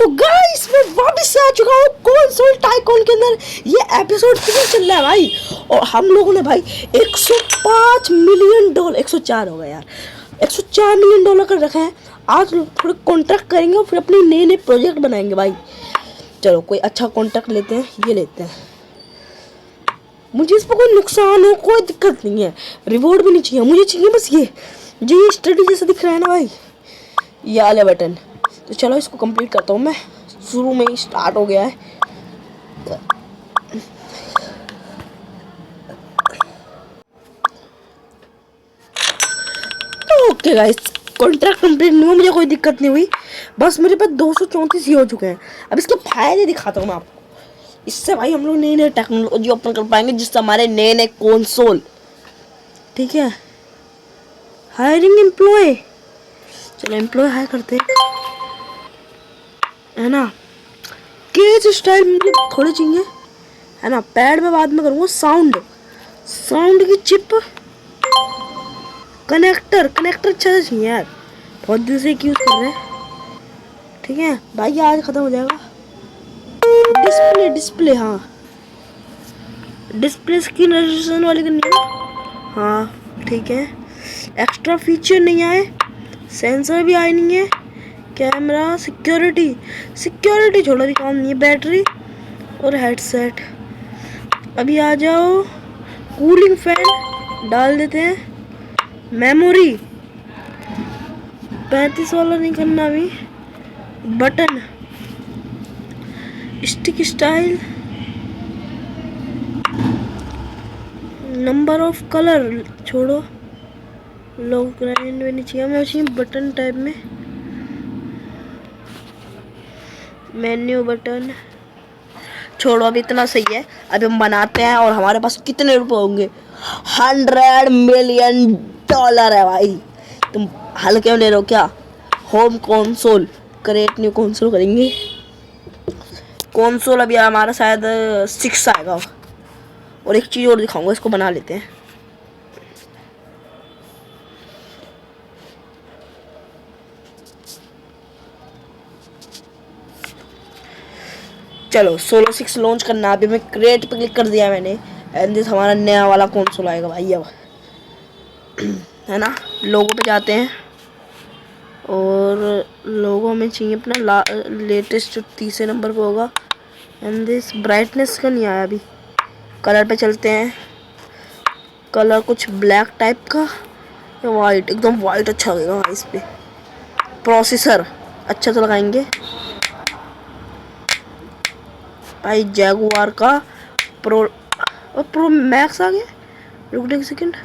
तो गाइस मैं वापस से आ चुका हूँ कंसोल टाइकून के अंदर। ये एपिसोड 3 चल रहा है भाई, और हम लोगों ने भाई 105 मिलियन डॉलर, 104 हो गया यार, 104 मिलियन डॉलर कर रखे हैं। आज थोड़े कॉन्ट्रैक्ट करेंगे और फिर अपने नए नए प्रोजेक्ट बनाएंगे भाई। चलो कोई अच्छा कॉन्ट्रैक्ट लेते हैं, ये लेते हैं। मुझे इस पर कोई नुकसान हो, कोई दिक्कत नहीं है, रिवॉर्ड भी नहीं चाहिए, मुझे चाहिए बस ये स्टडी जैसा दिख रहा है ना भाई, ये वाला बटन। तो चलो इसको कंप्लीट करता हूँ मैं, शुरू में ही स्टार्ट हो गया है। ओके गाइस, कॉन्ट्रैक्ट कंप्लीट नहीं हुआ, मुझे कोई दिक्कत नहीं हुई, बस मेरे पास 234 ही हो चुके हैं। अब इसके फायदे दिखाता हूँ मैं आपको। इससे भाई हम लोग नई नई टेक्नोलॉजी ओपन कर पाएंगे, जिससे हमारे नए नए कंसोल, ठीक है। हायरिंग एम्प्लॉय, चलो एम्प्लॉय हायर करते हैं, है ना। केज स्टाइल मुझे थोड़े चाहिए, है ना। पैड में बाद में करूँगा। साउंड की चिप, कनेक्टर अच्छा सा चाहिए यार, बहुत दिन से यूज़ कर रहे हैं, ठीक है भाई। आज ख़त्म हो जाएगा। डिस्प्ले हाँ, डिस्प्ले स्क्रीन रेजोल्यूशन वाली करनी है ना, हाँ ठीक है। एक्स्ट्रा फीचर नहीं आए, सेंसर भी आए नहीं है, कैमरा, सिक्योरिटी छोड़ा भी काम नहीं है, बैटरी और हेडसेट। अभी आ जाओ, कूलिंग फैन डाल देते हैं, मेमोरी 35 वाला नहीं करना अभी, button, stick style, number of colour छोड़ो, लॉक ग्राइंड भी नहीं चाहिए, हमें चाहिए बटन टाइप में, मेन्यू बटन छोड़ो, अभी इतना सही है। अभी हम बनाते हैं, और हमारे पास कितने रुपए होंगे? 100 मिलियन डॉलर है भाई। तुम हल्के में ले रहे हो क्या? Home console, create new console करेंगे। कंसोल अभी हमारा शायद 6 आएगा। और एक चीज़ और दिखाऊंगा, इसको बना लेते हैं। चलो 16 लॉन्च करना। अभी मैं क्रिएट पे क्लिक कर दिया मैंने, एंड दिस हमारा नया वाला कंसोल आएगा भाई अब, है ना। लोगो पे जाते हैं, और लोगो में चाहिए अपना लेटेस्ट जो 30 नंबर पे होगा, एंड दिस ब्राइटनेस का नहीं आया अभी। कलर पे चलते हैं, कलर कुछ ब्लैक टाइप का या वाइट, एकदम वाइट अच्छा लगेगा इस पे। प्रोसेसर अच्छा तो लगाएंगे भाई, जैगुआर का प्रो, और प्रो मैक्स आ गया। रुक एक सेकंड,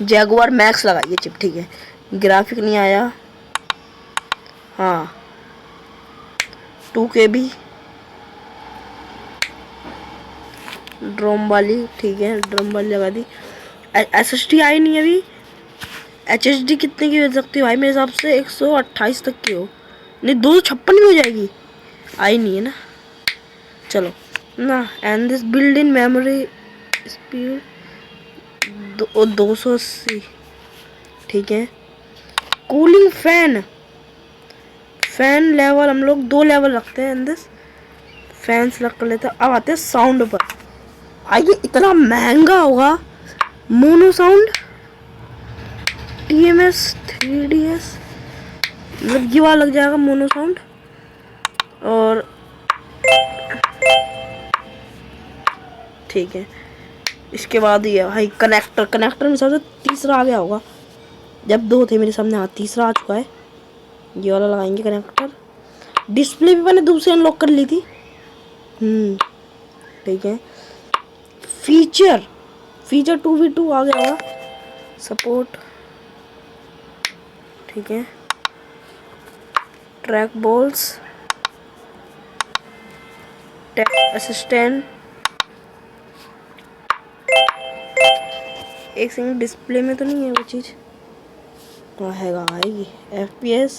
जैगुआर मैक्स लगाइए चिप, ठीक है। ग्राफिक नहीं आया, हाँ 2 KB ड्रोम वाली, ठीक है ड्रोम वाली लगा दी। SSD आई नहीं अभी। HSD कितने की हो सकती है भाई? मेरे हिसाब से 128 तक की हो, नहीं 256 भी हो जाएगी, आई नहीं है ना। चलो ना, and this build in memory speed 280, ठीक है। कूलिंग फैन लेवल हम लोग 2 लेवल रखते हैं, एंड दिस फैन सेलेक्ट कर लेते हैं। अब आते हैं साउंड पर। आइए, इतना महंगा होगा मोनो साउंड, TMS 3DS, मतलब ये वाला लग जाएगा मोनो साउंड। और ठीक है, इसके बाद ये भाई कनेक्टर मेरे हिसाब से तीसरा आ गया होगा, जब 2 थे मेरे सामने, हाँ तीसरा आ चुका है। ये वाला लगाएंगे कनेक्टर। डिस्प्ले भी मैंने दूसरी अनलॉक कर ली थी, ठीक है। फीचर 2v2 आ गया होगा, सपोर्ट, ठीक है। ट्रैक बॉल्स, टेक्स्ट असिस्टेंट, एक सिंगल डिस्प्ले में तो नहीं है वो चीज़, तो हैगा भाई। FPS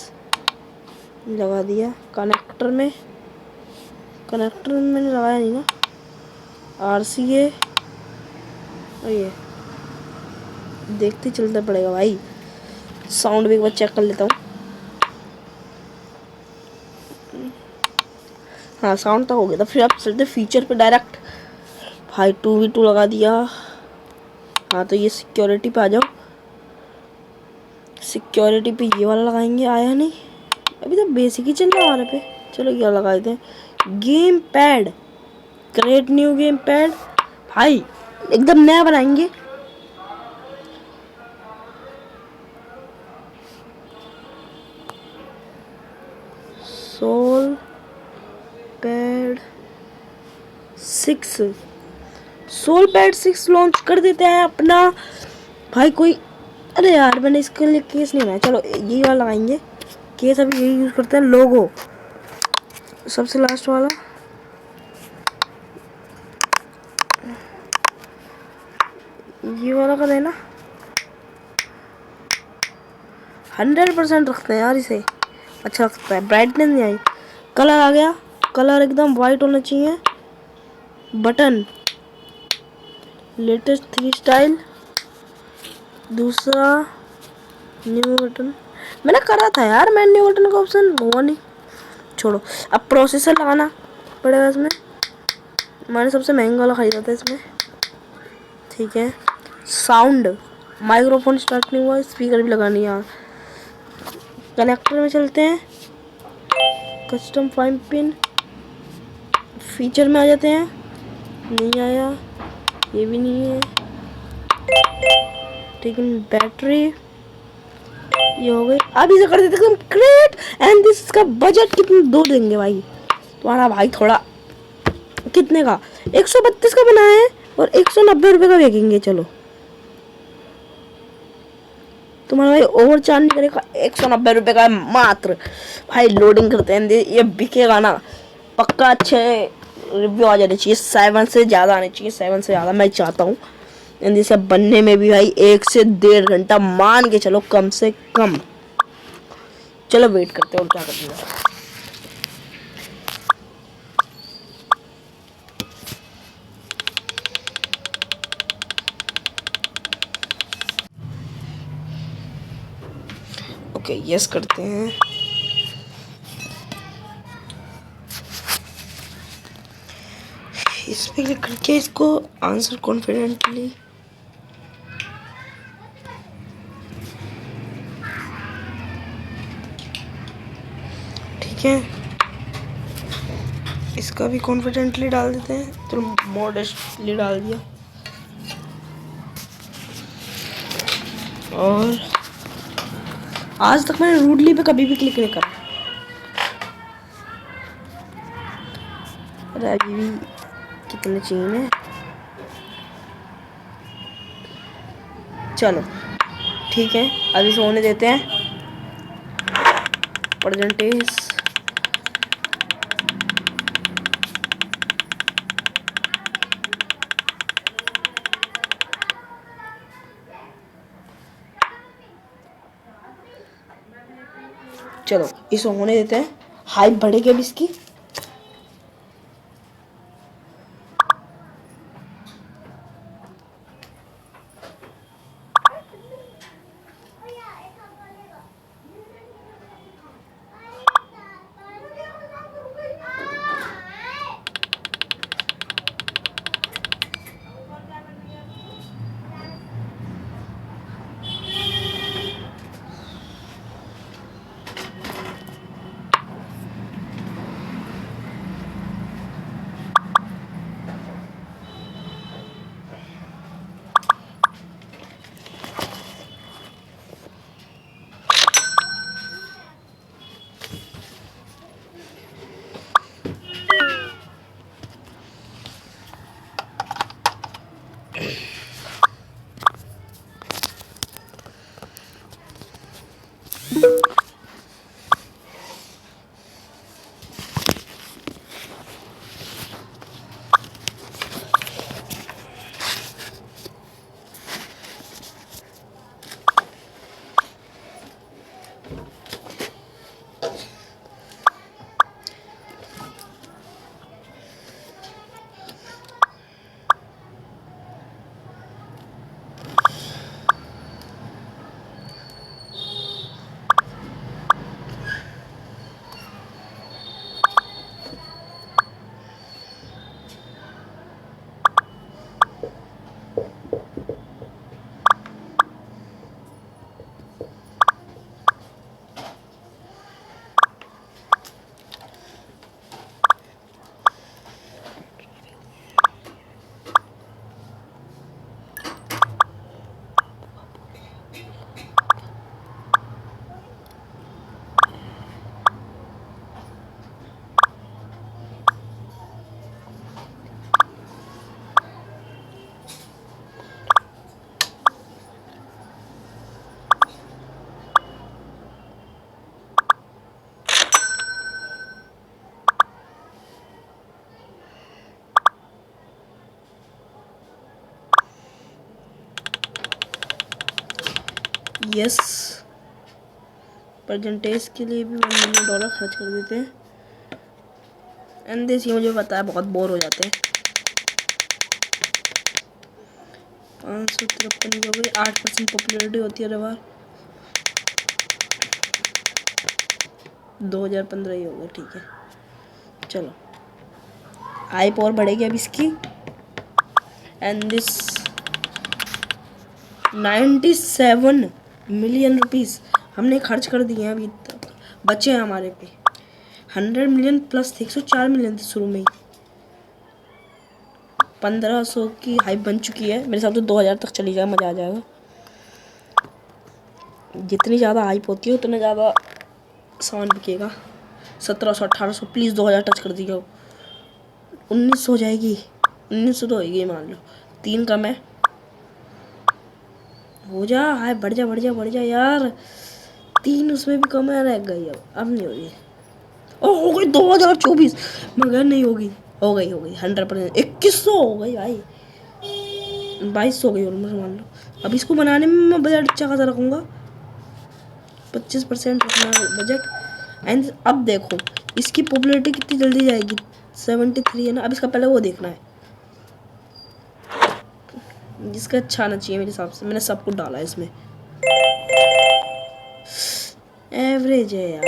लगा दिया। कनेक्टर में मैंने लगाया नहीं ना। RCA, और ये देखते चलता पड़ेगा भाई। साउंड भी एक बार चेक कर लेता हूँ। हाँ साउंड तो हो गया था। फिर आप चलते फीचर पे डायरेक्ट। भाई 2v2 लगा दिया। हाँ तो ये सिक्योरिटी पे आ जाओ। सिक्योरिटी पे ये वाला लगाएंगे। आया नहीं अभी तो, बेसिक ही चल रहा है हमारे पे। चलो ये लगा देते हैं। Game pad, create new game pad. भाई एकदम नया बनाएंगे। Soul pad 6, soul pad 6 launch कर देते हैं अपना। भाई कोई, अरे यार मैंने इसके लिए केस नहीं बनाया। चलो यही वाला लगाएंगे केस। अभी यही यूज़ करते हैं। लोगो सबसे लास्ट वाला। ये वाला का देना 100% रखते हैं यार इसे, अच्छा लगता है। ब्राइटनेस नहीं आई। कलर आ गया, कलर एकदम वाइट होना चाहिए। Button latest 3 style. दूसरा न्यू बटन मैंने करा था यार, मैं न्यू बटन का ऑप्शन हुआ नहीं। छोड़ो, अब प्रोसेसर लगाना पड़ेगा इसमें। मैंने सबसे महंगा वाला खरीदा था इसमें। ठीक है। साउंड, माइक्रोफोन स्टार्ट नहीं हुआ, स्पीकर भी लगानी है। कनेक्टर में चलते हैं। कस्टम 5 पिन फीचर में आ जाते हैं। नहीं आया, ये भी नहीं है। ठीक है। बैटरी ये हो गई। अब इसे कर देते हैं क्रिएट एंड दिस का बजट कितने दो देंगे भाई तुम्हारा भाई? थोड़ा कितने का? 132 का बनाया है और 190 रुपये का बेचेंगे। चलो तुम्हारा भाई ओवर चार्ज नहीं करेगा। 190 रुपये का मात्र। भाई लोडिंग करते हैं, ये बिकेगा ना पक्का। अच्छे रिव्यू आ जाने चाहिए, 7 से ज़्यादा आने चाहिए। 7 से ज़्यादा मैं चाहता हूँ। इसे बनने में भी भाई 1 से 1.5 घंटा मान के चलो, कम से कम। चलो वेट करते हैं और क्या करते हैं। ओके यस करते हैं। इस पे क्लिक करके इसको आंसर कॉन्फिडेंटली। ठीक है, इसका भी कॉन्फिडेंटली डाल देते हैं। तो मॉडेस्टली डाल दिया। और आज तक मैंने रूडली पे कभी भी क्लिक नहीं करा। अरे अभी भी कितने चाहिए। चलो ठीक है, अभी सोने देते हैं। परसेंटेज चलो इसे होने देते हैं। हाइप बढ़ेगी अब इसकी। यस, परसेंटेज के लिए भी $1 मिलियन खर्च कर देते हैं। एंड दिस, ये मुझे पता है बहुत बोर हो जाते हैं। 553 हो गई, 8% पॉपुलरिटी होती है हर बार। 2015 ही होगा, ठीक है। चलो, हाइप और बढ़ेगी अब इसकी। एंड दिस 97 मिलियन रुपीस हमने खर्च कर दिए हैं अभी तक, बचे हैं हमारे पे 100 मिलियन प्लस थे। 104 मिलियन थे शुरू में ही। 1500 की हाइप बन चुकी है, मेरे हिसाब से 2000 तक चली जाए, मज़ा आ जाएगा। जितनी ज़्यादा हाइप होती है उतना ज़्यादा सामान बिकेगा। 1700 1800 प्लीज़ 2000 टच कर दीजिए। 1900 हो जाएगी, 1900 तो होगी मान लो, 3 कम है। हो जा, हाय बढ़ जा बढ़ जा बढ़ जा यार, 3 उसमें भी कम है, रह गई। अब नहीं होगी। ओ हो गई 2024, मगर नहीं होगी। हो गई 100%। 2100 हो गई भाई, 2200 हो गई ऑलमोस्ट मान लो। अब इसको बनाने में मैं बजट अच्छा खासा रखूँगा, 25% रखना बजट। एंड अब देखो इसकी पॉपुलैरिटी कितनी जल्दी जाएगी। 73 है ना, अब इसका पहले वो देखना है जिसका अच्छा आना चाहिए। मेरे हिसाब से मैंने सब कुछ डाला है इसमें। एवरेज है यार,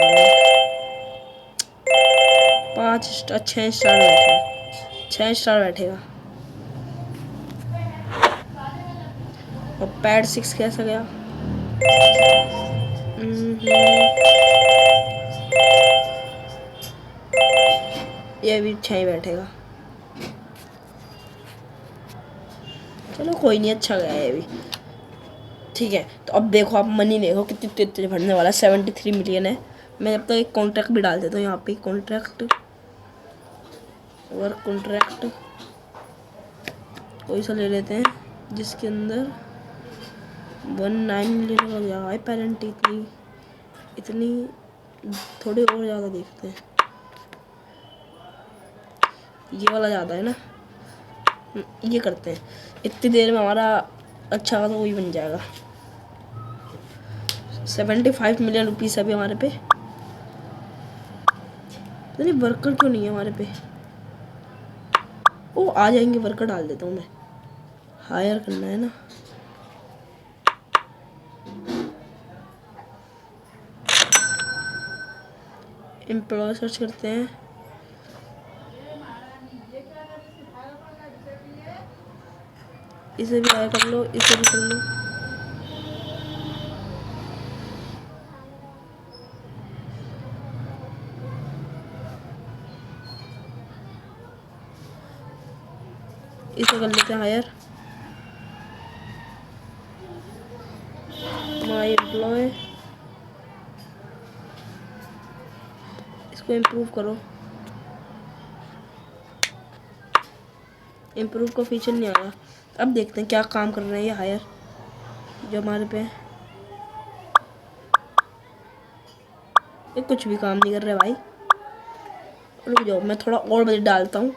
5 स्टार 6 स्टार बैठेगा, 6 स्टार बैठेगा। और पैड 6 कैसा गया? ये भी 6 ही बैठेगा। चलो कोई नहीं, अच्छा गया ये भी, ठीक है। तो अब देखो, आप मनी देखो कितनी तेज भरने वाला है। 73 मिलियन है। मैं जब तक एक कॉन्ट्रैक्ट भी डाल देता हूँ यहाँ पे, कॉन्ट्रैक्ट वर्क कॉन्ट्रैक्ट कोई सा ले लेते हैं जिसके अंदर 19 मिलियन हो जाए। पेरेंट इतनी थोड़ी और ज़्यादा देखते हैं, ये वाला ज़्यादा है ना, ये करते हैं। इतनी देर में हमारा अच्छा खासा वही बन जाएगा। 75 मिलियन रुपीस अभी हमारे पे। नहीं वर्कर क्यों नहीं है हमारे पे? ओ आ जाएंगे, वर्कर डाल देता हूँ मैं। हायर करना है ना, एम्प्लॉय सर्च करते हैं। इसे भी हायर कर लो, इसे भी कर लो। इसे कर लेते हैं हायर। माई एम्प्लॉय, इसको इम्प्रूव करो। इम्प्रूव का फीचर नहीं आया। अब देखते हैं क्या काम कर रहे हैं ये हायर जो हमारे पे। ये कुछ भी काम नहीं कर रहे भाई। रुक जाओ, मैं थोड़ा और बजट डालता हूँ।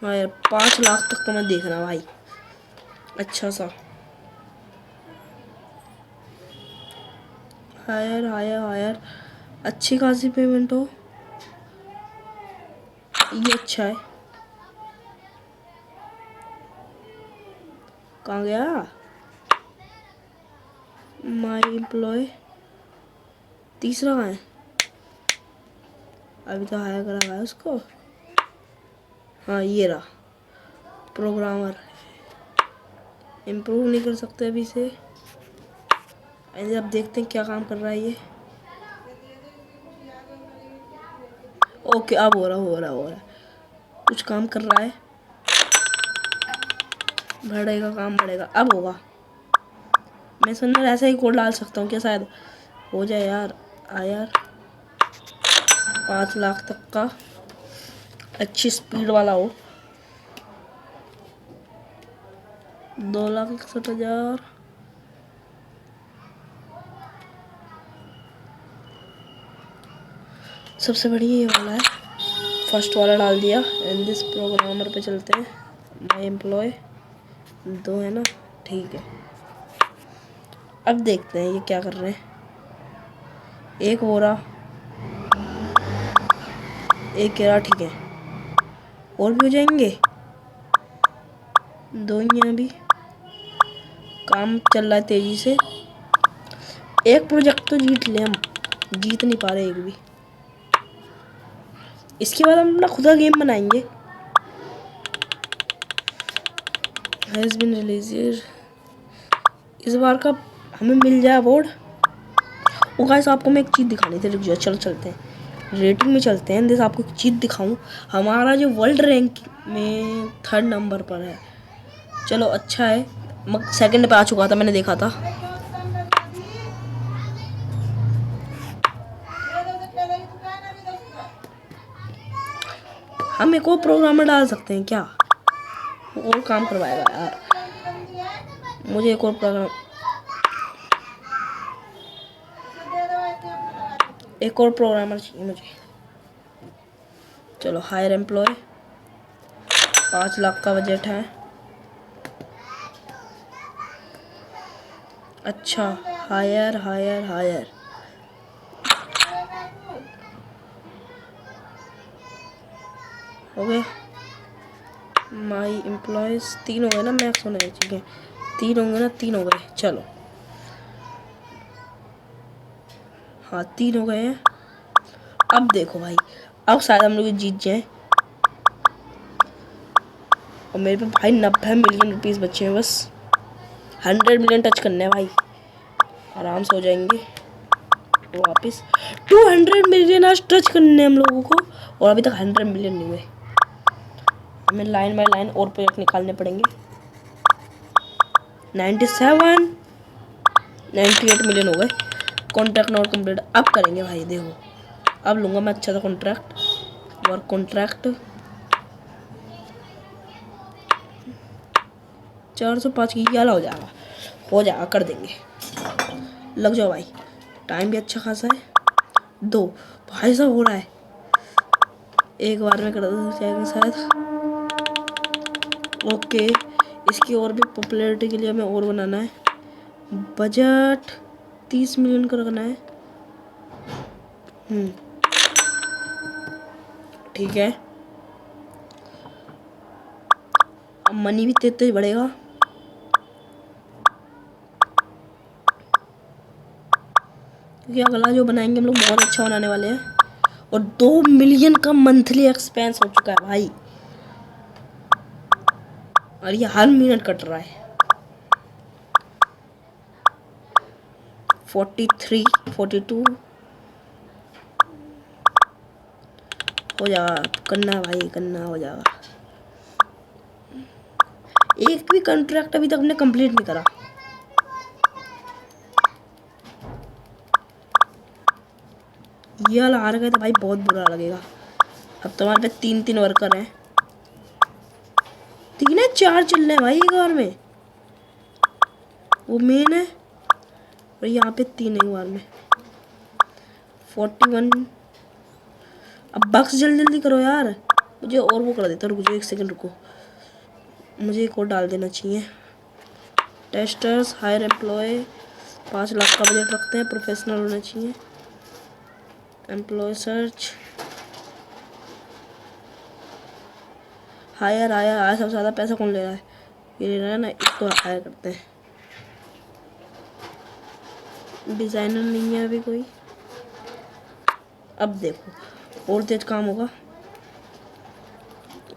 हाँ यार, 5 लाख तक का मैं देखना भाई, अच्छा सा। हायर हायर हायर, अच्छी खासी पेमेंट हो, ये अच्छा है। कहाँ गया माई एम्प्लॉय? तीसरा कहाँ है? अभी तो हायर करा हुआ है उसको। हाँ ये रहा, प्रोग्रामर। इम्प्रूव नहीं कर सकते अभी से। अब देखते हैं क्या काम कर रहा है ये। ओके, अब हो रहा है, कुछ काम कर रहा है। बढ़ेगा, काम बढ़ेगा, अब होगा। मैं सुनना ऐसा ही कोड डाल सकता हूँ क्या? शायद हो जाए यार। यार 5 लाख तक का अच्छी स्पीड वाला हो। 2,61,000। सबसे बढ़िया ये वाला है, फर्स्ट वाला डाल दिया। एंड दिस प्रोग्रामर पे चलते हैं। माई एम्प्लॉय 2 है ना, ठीक है। अब देखते हैं ये क्या कर रहे हैं। एक हो रहा, एक कह रहा, ठीक है। और भी हो जाएंगे, 2 ही हैं अभी। काम चल रहा है तेजी से। एक प्रोजेक्ट तो जीत ले, हम जीत नहीं पा रहे एक भी। इसके बाद हम अपना खुद का गेम बनाएंगे। हैज़ बीन रिलीज, इस बार का हमें मिल जाए अवार्ड। वो गाइस आपको मैं एक चीज़ दिखानी थी, रुक जाओ, चलो चलते हैं रेटिंग में चलते हैं। जैसे आपको एक चीज़ दिखाऊं, हमारा जो वर्ल्ड रैंक में 3rd नंबर पर है। चलो अच्छा है, सेकंड पे आ चुका था, मैंने देखा था। हम एक और प्रोग्राम में डाल सकते हैं क्या, और काम करवाएगा यार। मुझे एक और प्रोग्राम, एक और प्रोग्रामर चाहिए मुझे। चलो हायर एम्प्लॉय, 5 लाख का बजट है। अच्छा, हायर हायर हायर, हो गया। माई एम्प्लॉयज़ 3 हो गए ना, मैक्स होने चाहिए 3 होंगे ना, 3 हो गए। चलो हाँ 3 हो गए हैं। अब देखो भाई, अब शायद हम लोग जीत जाएं। और मेरे पे भाई 90 मिलियन रुपीस बचे हैं बस। 100 मिलियन टच करने हैं भाई, आराम से हो जाएंगे वापस। 200 मिलियन आज टच करने हैं हम लोगों को, और अभी तक 100 मिलियन नहीं हुए। हमें लाइन बाय लाइन और प्रोजेक्ट निकालने पड़ेंगे। 97, 98 मिलियन हो गए। कॉन्ट्रैक्ट नॉट कंप्लीट, अब करेंगे भाई। देखो अब लूँगा मैं अच्छा सा कॉन्ट्रैक्ट, वर्क कॉन्ट्रैक्ट। 405 की वाला हो जाएगा, हो जाएगा, कर देंगे। लग जाओ भाई, टाइम भी अच्छा खासा है। 2 भाई साहब हो रहा है, एक बार में कर जाएगा शायद। ओके, इसकी और भी पॉपुलैरिटी के लिए हमें और बनाना है। बजट 30 मिलियन का रखना है। ठीक है, अब मनी भी तेज तेज बढ़ेगा। क्योंकि अगला जो बनाएंगे हम लोग बहुत अच्छा बनाने वाले हैं। और 2 मिलियन का मंथली एक्सपेंस हो चुका है भाई, और ये हर मिनट कट रहा है। 43, 42 हो जाएगा, करना है भाई, करना हो जाएगा। एक भी कॉन्ट्रैक्ट अभी तक हमने कंप्लीट नहीं करा। ये वाला हार गया तो भाई बहुत बुरा लगेगा। अब तो हमारे पे 3 वर्कर हैं, 3 है 4 चल रहे हैं भाई एक बार में। वो मेन है, और यहाँ पे 3 एक बार में। 41। अब बक्स जल्दी जल्दी करो यार, मुझे और वो कर देता। रुको 1 सेकंड रुको, मुझे एक और डाल देना चाहिए। टेस्टर्स, हायर एम्प्लॉय, 5 लाख का बजट रखते हैं, प्रोफेशनल होना चाहिए। Employ search, hire hire hire, सबसे ज़्यादा पैसा कौन ले रहा है, ये ले रहा है ना, इसको हायर करते हैं। डिज़ाइनर नहीं है अभी कोई। अब देखो और तेज काम होगा।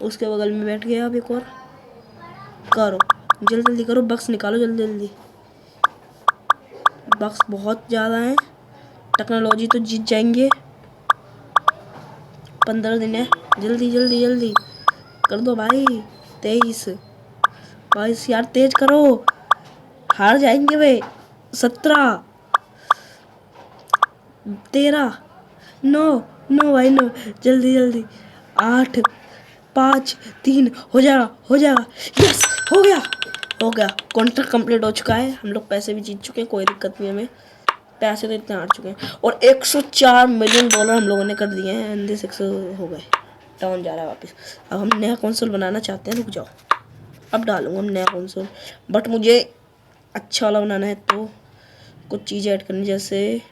उसके बगल में बैठ गया, अब एक और करो, जल्दी जल्दी करो, बक्स निकालो जल्दी जल्दी। बक्स बहुत ज़्यादा हैं, टेक्नोलॉजी तो जीत जाएंगे। 15 दिन है, जल्दी जल्दी जल्दी कर दो भाई। 23, 22 यार तेज करो, हार जाएंगे वे। 17, 13, 9, 9 भाई 9, जल्दी जल्दी। 8, 5, 3 हो जाएगा, हो जाएगा। यस हो गया, हो गया। कॉन्ट्रैक्ट कंप्लीट हो चुका है, हम लोग पैसे भी जीत चुके हैं, कोई दिक्कत नहीं हमें। पैसे तो इतने हार चुके हैं, और 104 मिलियन डॉलर हम लोगों ने कर दिए हैं। एंड 6 हो गए, डाउन जा रहा है वापस। अब हम नया कंसोल बनाना चाहते हैं, रुक जाओ। अब डालूंगा नया कंसोल, बट मुझे अच्छा वाला बनाना है तो कुछ चीज़ें ऐड करनी, जैसे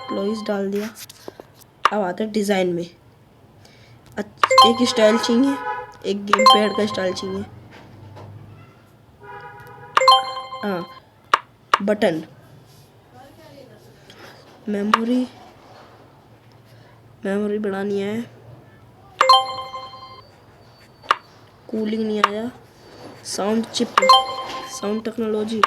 प्लॉइस डाल दिया। अब आते हैं डिज़ाइन में। एक स्टाइल चाहिए, एक गेम पैड का स्टाइल चाहिए। हाँ, बटन, मेमोरी बढ़ानी है, कूलिंग नहीं आया, sound chip, sound technology,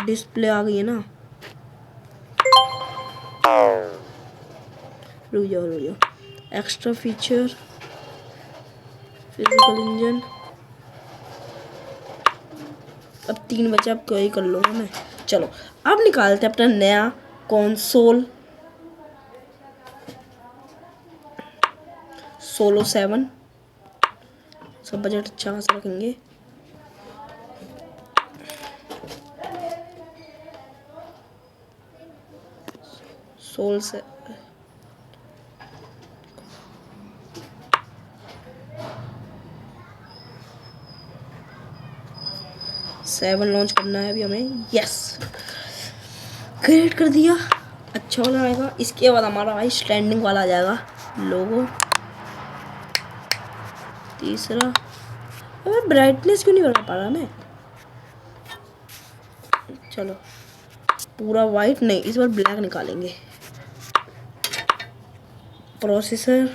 display आ गई है ना। रुक जाओ, एक्स्ट्रा फीचर, फिजिकल इंजन। अब 3 बचे, अब कोई कर लूँगा मैं। चलो अब निकालते हैं अपना नया कंसोल, सोलो 7। सब बजट अच्छा खासा रखेंगे। सोल से 7 लॉन्च करना है अभी हमें। यस, क्रिएट कर दिया। अच्छा वाला आएगा। इसके बाद हमारा भाई स्टैंडिंग वाला आ जाएगा लोगो। तीसरा, अबे ब्राइटनेस क्यों नहीं बढ़ा पा रहा मैं। चलो पूरा वाइट नहीं, इस बार ब्लैक निकालेंगे। Processor,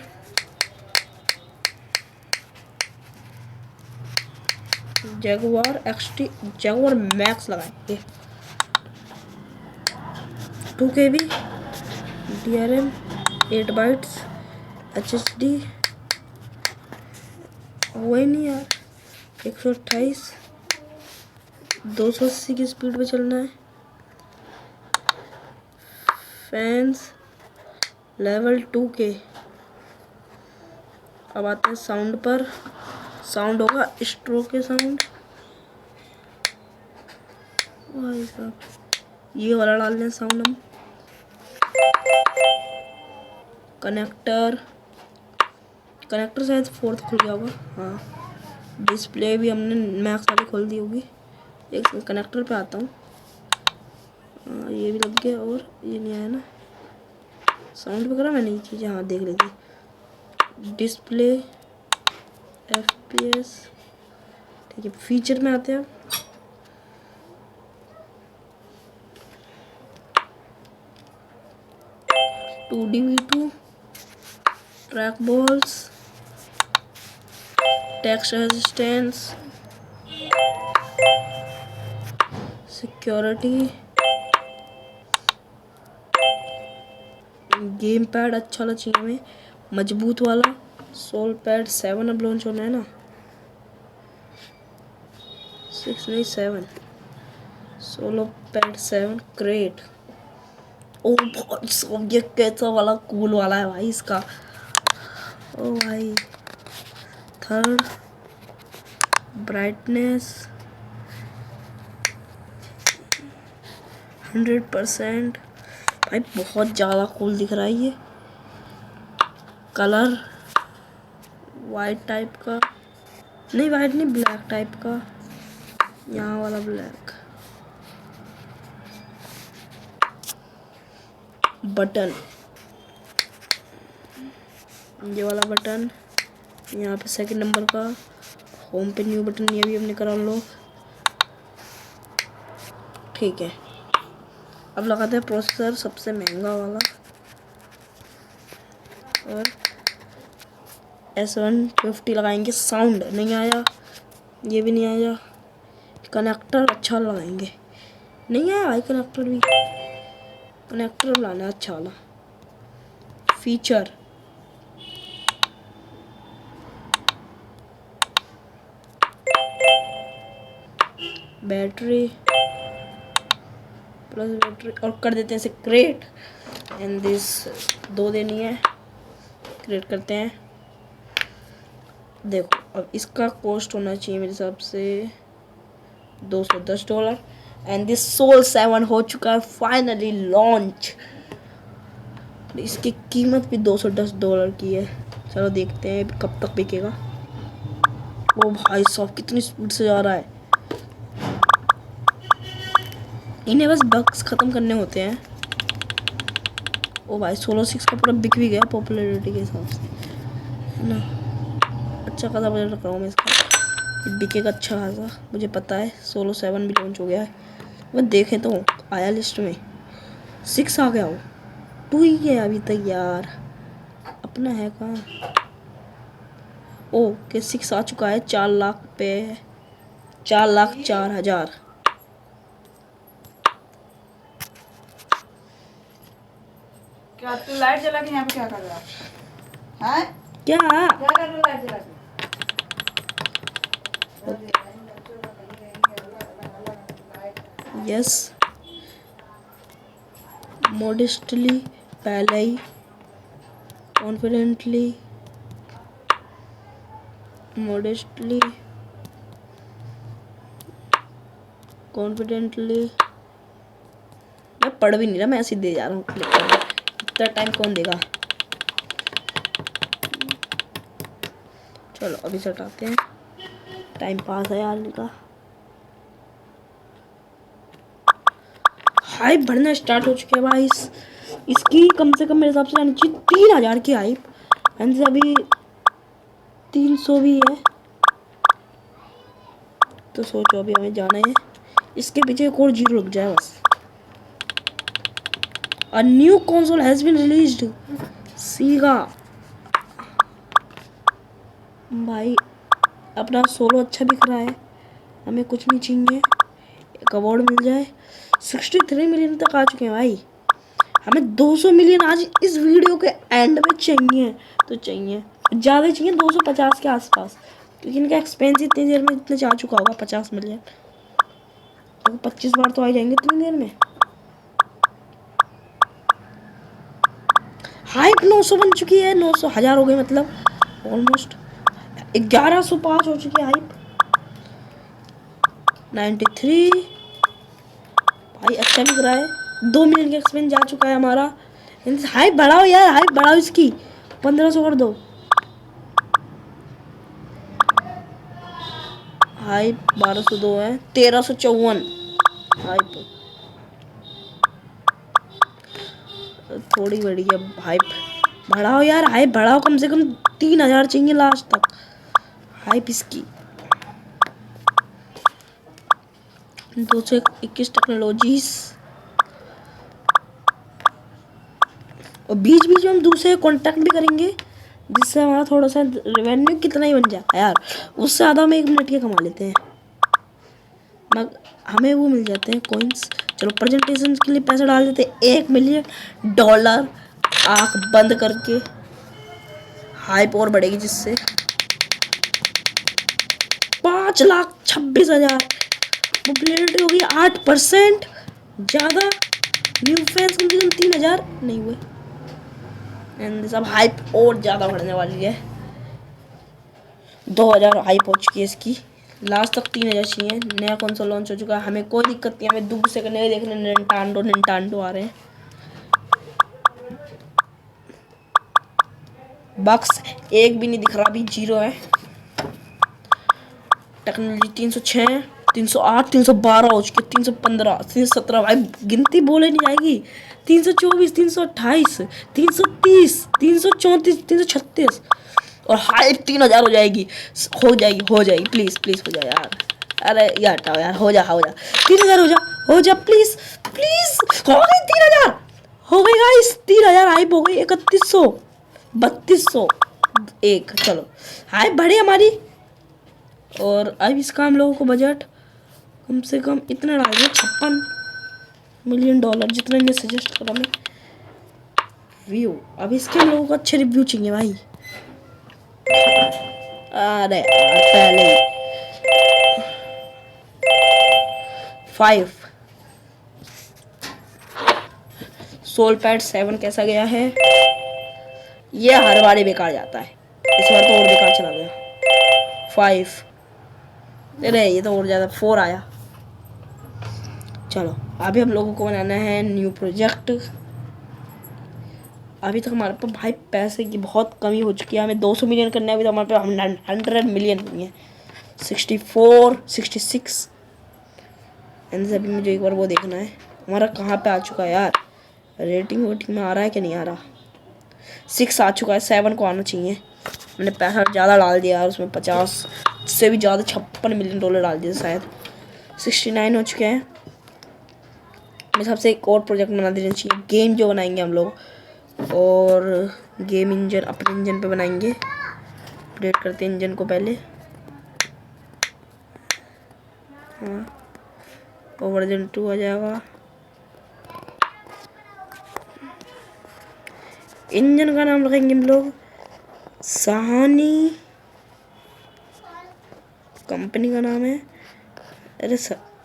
Jaguar XT, Jaguar max लगाएंगे। 2 KB DRM, 8 बाइट्स HHD। वही नहीं यार, 128, 280 की स्पीड पे चलना है। Fans level 2K। अब आते हैं साउंड पर। साउंड होगा स्ट्रोक के साउंड। भाई साहब, ये वाला डाल दें साउंड हम। कनेक्टर शायद 4th खुल गया होगा। हाँ, डिस्प्ले भी हमने मैक्स वाली खोल दी होगी। एक कनेक्टर पे आता हूँ। हाँ, ये भी लग गया, और ये नहीं आया ना। साउंड वगैरह मैंने ये चीज़ें हाँ देख लीजिए। डिस्प्ले, FPS, ठीक है। फीचर में आते हैं। 2D-V2, track balls, text assistance, security, game pad अच्छा वाला चाहिए हमें, मजबूत वाला। सोल पैड 7 अब लॉन्च होना है ना। 6 नहीं 7, सोलो पैड 7 क्रेट। ओ भाई साहब, ये कैसा वाला कूल वाला है भाई इसका। ओ भाई, थर्ड ब्राइटनेस 100%। भाई बहुत ज़्यादा कूल दिख रहा है ये। कलर वाइट टाइप का, नहीं वाइट नहीं, ब्लैक टाइप का, यहाँ वाला ब्लैक। बटन, ये वाला बटन, यहाँ पे 2nd नंबर का। होम पे न्यू बटन, ये भी हमने करा लो। ठीक है, अब लगाते हैं प्रोसेसर, सबसे महंगा वाला। और S150 लगाएंगे। साउंड नहीं आया, ये भी नहीं आया। कनेक्टर अच्छा लगाएंगे। नहीं आया भाई कनेक्टर भी। कनेक्टर लाना अच्छा वाला। फीचर, बैटरी प्लस बैटरी, और कर देते हैं इसे क्रेट। एंड दिस 2 देनी है, क्रिएट करते हैं। देखो अब इसका कॉस्ट होना चाहिए मेरे हिसाब से $210। एंड दिस सोल 7 हो चुका है फाइनली लॉन्च। इसकी कीमत भी $210 की है। चलो देखते हैं कब तक बिकेगा। ओ भाई साहब कितनी स्पीड से जा रहा है। इन्हें बस बग्स ख़त्म करने होते हैं। ओ भाई 16 का पूरा बिक भी गया पॉपुलैरिटी के हिसाब से, है ना। अच्छा खासा बजट रख रहा हूँ मैं इसका, बिकेगा अच्छा खासा, मुझे पता है। 7 भी लॉन्च हो गया है। मैं देखें तो आया लिस्ट में 6 आ गया हो, 2 ही है अभी तक यार, अपना है कहाँ। ओ के 6 आ चुका है। 4 लाख पे 4,04,000। क्या तू लाइट जला के यहाँ पे क्या कर रहा है? क्या क्या कर रहा है लाइट जला के? यस मॉडेस्टली, पहले ही कॉन्फिडेंटली, मॉडेस्टली कॉन्फिडेंटली। मैं पढ़ भी नहीं रहा, मैं ऐसे ही दे जा रहा हूँ क्लिक कर। इतना टाइम कौन देगा। चलो अभी से हटाते हैं, टाइम पास है यार इनका। हाइप बढ़ना स्टार्ट हो चुके हैं भाई। इसकी कम से कम मेरे हिसाब से आनी चाहिए 3,000 की हाइप, एंड अभी 300 भी है। तो सोचो अभी हमें जाना है, इसके पीछे एक और जीरो लग जाए बस। A new console has been released, Sega भाई। अपना सोलो अच्छा दिख रहा है, हमें कुछ नहीं चाहिए, एक अवार्ड मिल जाए। 63 मिलियन तक आ चुके हैं भाई। हमें 200 मिलियन आज इस वीडियो के एंड में चाहिए, तो चाहिए ज़्यादा चाहिए, 250 के आसपास, क्योंकि इनका एक्सपेंस इतनी देर में इतने जा चुका होगा 50 मिलियन, तो 25 बार तो आ जाएंगे इतनी देर में। हाइप 900 बन चुकी है, 900 हज़ार हो गए मतलब ऑलमोस्ट। 1105 हो चुकी है हाइप। 93 भाई अच्छा बिक रहा है। 2 मिलियन का एक्सपेंस जा चुका है हमारा। हाइप बढ़ाओ यार, हाइप बढ़ाओ इसकी, 1500 कर दो। हाइप 1202 है, 1354 हाइप थोड़ी बड़ी है। हाइप बढ़ाओ यार, हाइप बढ़ाओ, कम से कम 3,000 चाहिए लास्ट तक हाइप इसकी। 221 टेक्नोलॉजीज, और बीच बीच में हम दूसरे कॉन्टैक्ट भी करेंगे, जिससे हमारा थोड़ा सा रेवेन्यू कितना ही बन जाता है यार, उससे ज़्यादा हम 1 मिनट के कमा लेते हैं, मगर हमें वो मिल जाते हैं कॉइन्स। चलो प्रेजेंटेशन के लिए पैसा डाल देते हैं, $1 मिलियन आँख बंद करके। हाइप और बढ़ेगी जिससे 5,26,000, पॉपुलैरिटी होगी 8%। ज़्यादा न्यू फैंस कम से कम 3,000 नहीं हुए, एंड सब हाइप और ज़्यादा बढ़ने वाली है। 2,000 हाइप हो चुकी है इसकी, लास्ट तक 3,000 चाहिए। नया कंसोल लॉन्च हो चुका है, हमें कोई दिक्कत नहीं, हमें दूर से करने देखने निंटेंडो आ रहे हैं। बक्स एक भी नहीं दिख रहा, अभी जीरो है। टेक्नोलॉजी 306, 308, 312 हो चुकी है, 315, 317 भाई गिनती बोले नहीं जाएगी। 324, 328, 330, 334, 336, और हाइट 3,000 हो जाएगी, हो जाएगी प्लीज प्लीज हो जाए यार। अरे यार हटाओ यार, हो जा 3,000 हो जा प्लीज प्लीज। हो गई 3,000, हो गई गाइस 3,000 हाइप हो गई। 3,100, 3,200 एक। चलो हाइप बढ़ी हमारी, और अब इसका हम लोगों को बजट कम से कम इतना डाल दिया, $56 मिलियन, जितना इन्हें सजेस्ट करा मैं। व्यू, अब इसके हम लोगों को अच्छे रिव्यू चाहिए भाई। अरे यार पहले 5 सोलपैड 7 कैसा गया है। ये हर बार ही बेकार जाता है, इस बार तो और बेकार चला गया। 5, अरे ये तो और ज़्यादा 4 आया। चलो अभी हम लोगों को बनाना है न्यू प्रोजेक्ट। अभी तक हमारे पास भाई पैसे की बहुत कमी हो चुकी है। हमें 200 मिलियन करना है, अभी तो हमारे पास 100 मिलियन नहीं है। 64 66 एंड अभी मुझे एक बार वो देखना है हमारा कहाँ पे आ चुका है यार। रेटिंग वेटिंग में आ रहा है कि नहीं आ रहा। 6 आ चुका है, 7 को आना चाहिए। मैंने पैसा ज़्यादा डाल दिया यार उसमें, 50 से भी ज़्यादा, $56 मिलियन डाल दिए शायद। 69 हो चुके हैं। मेरे हिसाब से एक और प्रोजेक्ट बना देना चाहिए, गेम जो बनाएंगे हम लोग, और गेम इंजन अपने इंजन पे बनाएंगे। अपडेट करते हैं इंजन को पहले। हाँ, और वर्जन 2 आ जाएगा। इंजन का नाम रखेंगे हम लोग सहानी, कंपनी का नाम है। अरे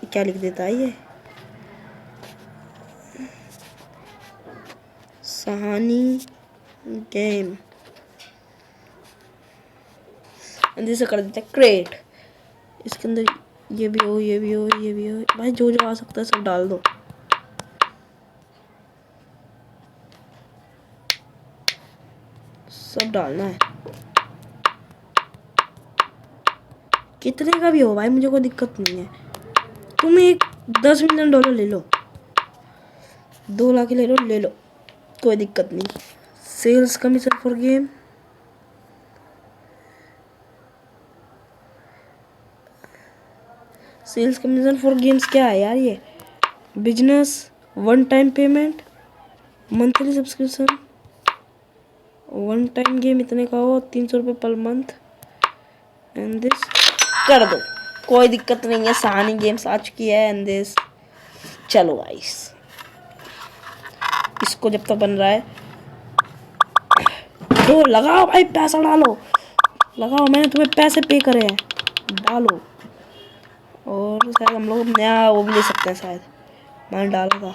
क्या लिख देता है ये, सहानी गेम, जैसे कर देते हैं क्रिएट। इसके अंदर ये भी हो, ये भी हो, ये भी हो, भाई जो जो आ सकता है सब डाल दो। सब डालना है, कितने का भी हो भाई, मुझे कोई दिक्कत नहीं है। तुम एक $10 मिलियन ले लो, 2 लाख ले लो, कोई दिक्कत नहीं। Sales commission for game, sales commission for games क्या है यार ये। Business, 1 time payment, monthly subscription, 1 time game इतने का हो, $300 पर मंथ, एंड दिस कर दो, कोई दिक्कत नहीं है। सहानी गेम्स आ चुकी है एंड दिस। चलो गाइस, इसको जब तक बन रहा है तो लगाओ भाई, पैसा डालो, लगाओ, मैंने तुम्हें पैसे पे करे हैं, डालो। और शायद हम लोग नया वो भी ले सकते हैं, शायद मैंने डाला था।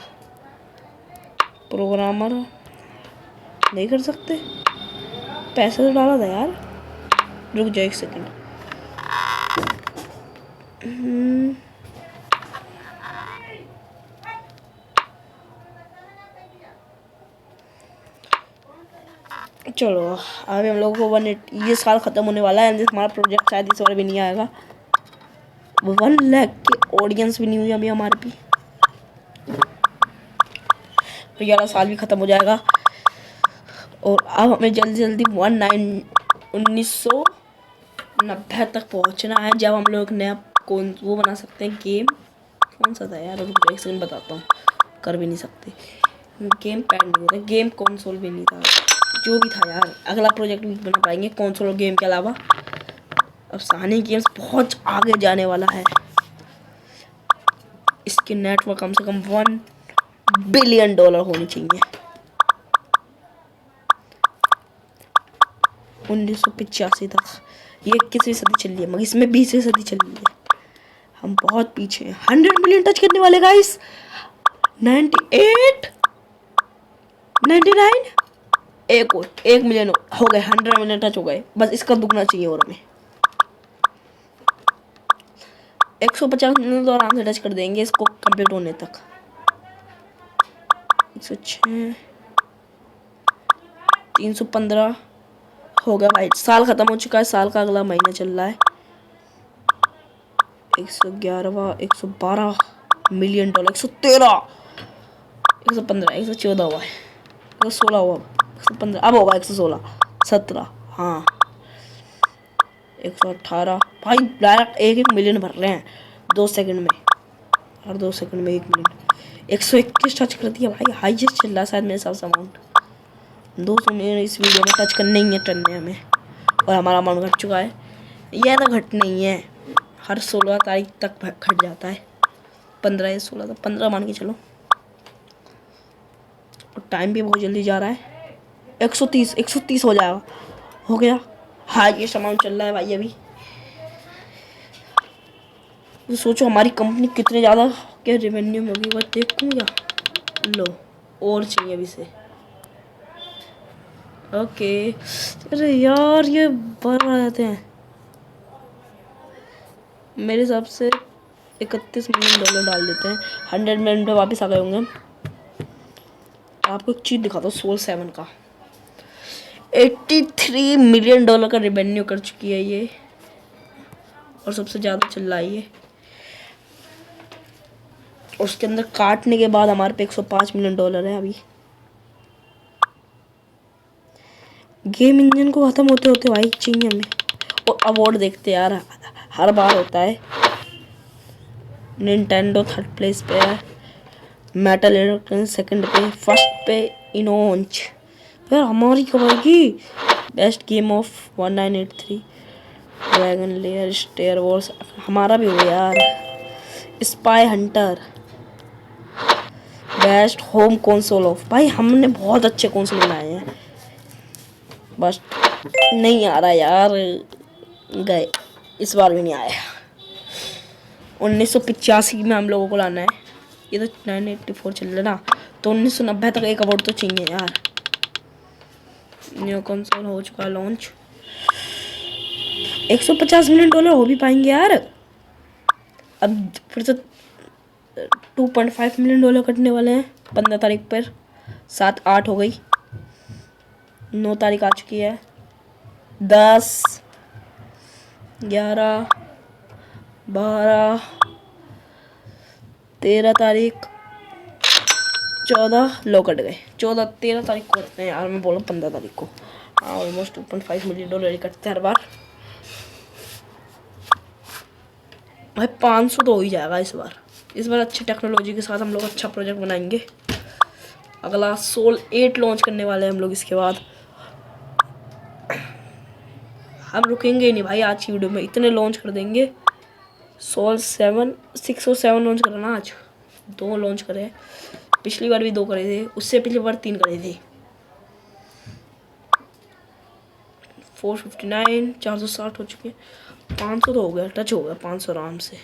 प्रोग्रामर नहीं कर सकते, पैसा तो डाला था यार। रुक जाओ 1 सेकंड। चलो अभी हम लोग को ये साल ख़त्म होने वाला है, हमारा प्रोजेक्ट शायद इस बार भी नहीं आएगा। 1 लाख की ऑडियंस भी नहीं हुई अभी हमारे भी, तो 11 साल भी ख़त्म हो जाएगा। और अब हमें जल्दी जल्दी 1990 तक पहुंचना है, जब हम लोग नया वो बना सकते हैं गेम। कौन सा था यार, रुक 1 सेकंड बताता हूँ, कर भी नहीं सकते। गेम पैड नहीं होता, गेम कंसोल भी नहीं था, जो भी था यार। अगला प्रोजेक्ट भी बना पाएंगे कंसोल और गेम के अलावा। अब सहानी गेम्स बहुत आगे जाने वाला है। इसके नेटवर्क कम से कम $1 बिलियन होनी चाहिए। 1985 तक, ये 21वीं सदी चल रही है, मगर इसमें 20वीं सदी चल रही है। हम बहुत पीछे हैं। 100 मिलियन टच करने वाले गाइस। 98 99 1 मिलियन हो गए, 100 मिलियन टच हो गए। बस इसका दुगना चाहिए और हमें 150 मिलियन तो आराम से टच कर देंगे इसको कंप्लीट होने तक। 106 315 हो गया भाई। साल खत्म हो चुका है, साल का अगला महीना चल रहा है। 111 112 मिलियन डॉलर, 113 115 114 हुआ है, 116 हुआ, 115 अब होगा, 116 17 हाँ 118 भाई। डायरेक्ट 1 मिलियन भर रहे हैं 2 सेकंड में, हर 2 सेकंड में 1 मिलियन। 121 टच कर दिया भाई, हाईएस्ट चल रहा है शायद मेरे हिसाब से अमाउंट। 200 मिलियन इस वीडियो में टच करने ही है, टनने हमें। और हमारा अमाउंट घट चुका है। यह तो घट नहीं है, हर 16 तारीख तक घट जाता है। 15 या 16 तक, 15 मान के चलो। और टाइम भी बहुत जल्दी जा रहा है। 130 हो जाएगा, हो गया। हाईएस्ट अमाउंट चल रहा है भाई अभी। तो सोचो हमारी कंपनी कितने ज़्यादा क्या रेवेन्यू में होगी, बस देखूँ क्या। लो और चाहिए अभी से। ओके, अरे यार ये बढ़ आ जाते हैं। मेरे हिसाब से 31 मिलियन डॉलर डाल देते हैं। 100 मिलियन पे वापस आ गए होंगे। आपको एक चीज़ दिखाता हूँ, सोल 7 का। $83 मिलियन का रेवेन्यू कर चुकी है ये, और सबसे ज़्यादा चल रहा है ये। उसके अंदर काटने के बाद हमारे पे $105 मिलियन है अभी। गेम इंजन को ख़त्म होते होते भाई चाहिए हमें। और अवार्ड देखते यार, हर बार होता है। निंटेंडो 3rd प्लेस पे है, मेटल इलेक्ट्रॉनिक्स 2nd पे, 1st पे इनोंच। यार हमारी खबर की best game of 1983 Dragon Lair Star Wars, हमारा भी हो यार। Spy Hunter best home console of, भाई हमने बहुत अच्छे कंसोल बनाए हैं, बस नहीं आ रहा यार, गए इस बार भी नहीं आया। 1985 में हम लोगों को लाना है, ये तो 984 चल रहा ना, तो 1990 तक एक अवार्ड तो चाहिए यार। न्यू कंसोल हो चुका है लॉन्च। $150 मिलियन हो भी पाएंगे यार। अब फिर तो $2.5 मिलियन कटने वाले हैं 15 तारीख पर। 7, 8 हो गई, 9 तारीख आ चुकी है, 10, 11, 12, 13 तारीख, 14 लो कट गए। 14, 13 तारीख को करते हैं यार, मैं बोला 15 तारीख को। हाँ ऑलमोस्ट $2.5 मिलियन कटते हैं हर बार। भाई 500 तो हो ही जाएगा इस बार। इस बार अच्छी टेक्नोलॉजी के साथ हम लोग अच्छा प्रोजेक्ट बनाएंगे। अगला सोल 8 लॉन्च करने वाले हैं हम लोग। इसके बाद हम रुकेंगे नहीं भाई, आज की वीडियो में इतने लॉन्च कर देंगे। सोल 7, 6 और 7 लॉन्च करा ना आज, 2 लॉन्च करे। पिछली बार भी 2 करे थे, उससे पिछली बार 3 करे थे। 459, 460 हो चुके हैं, 500 तो हो गया, टच हो गया 500 आराम से।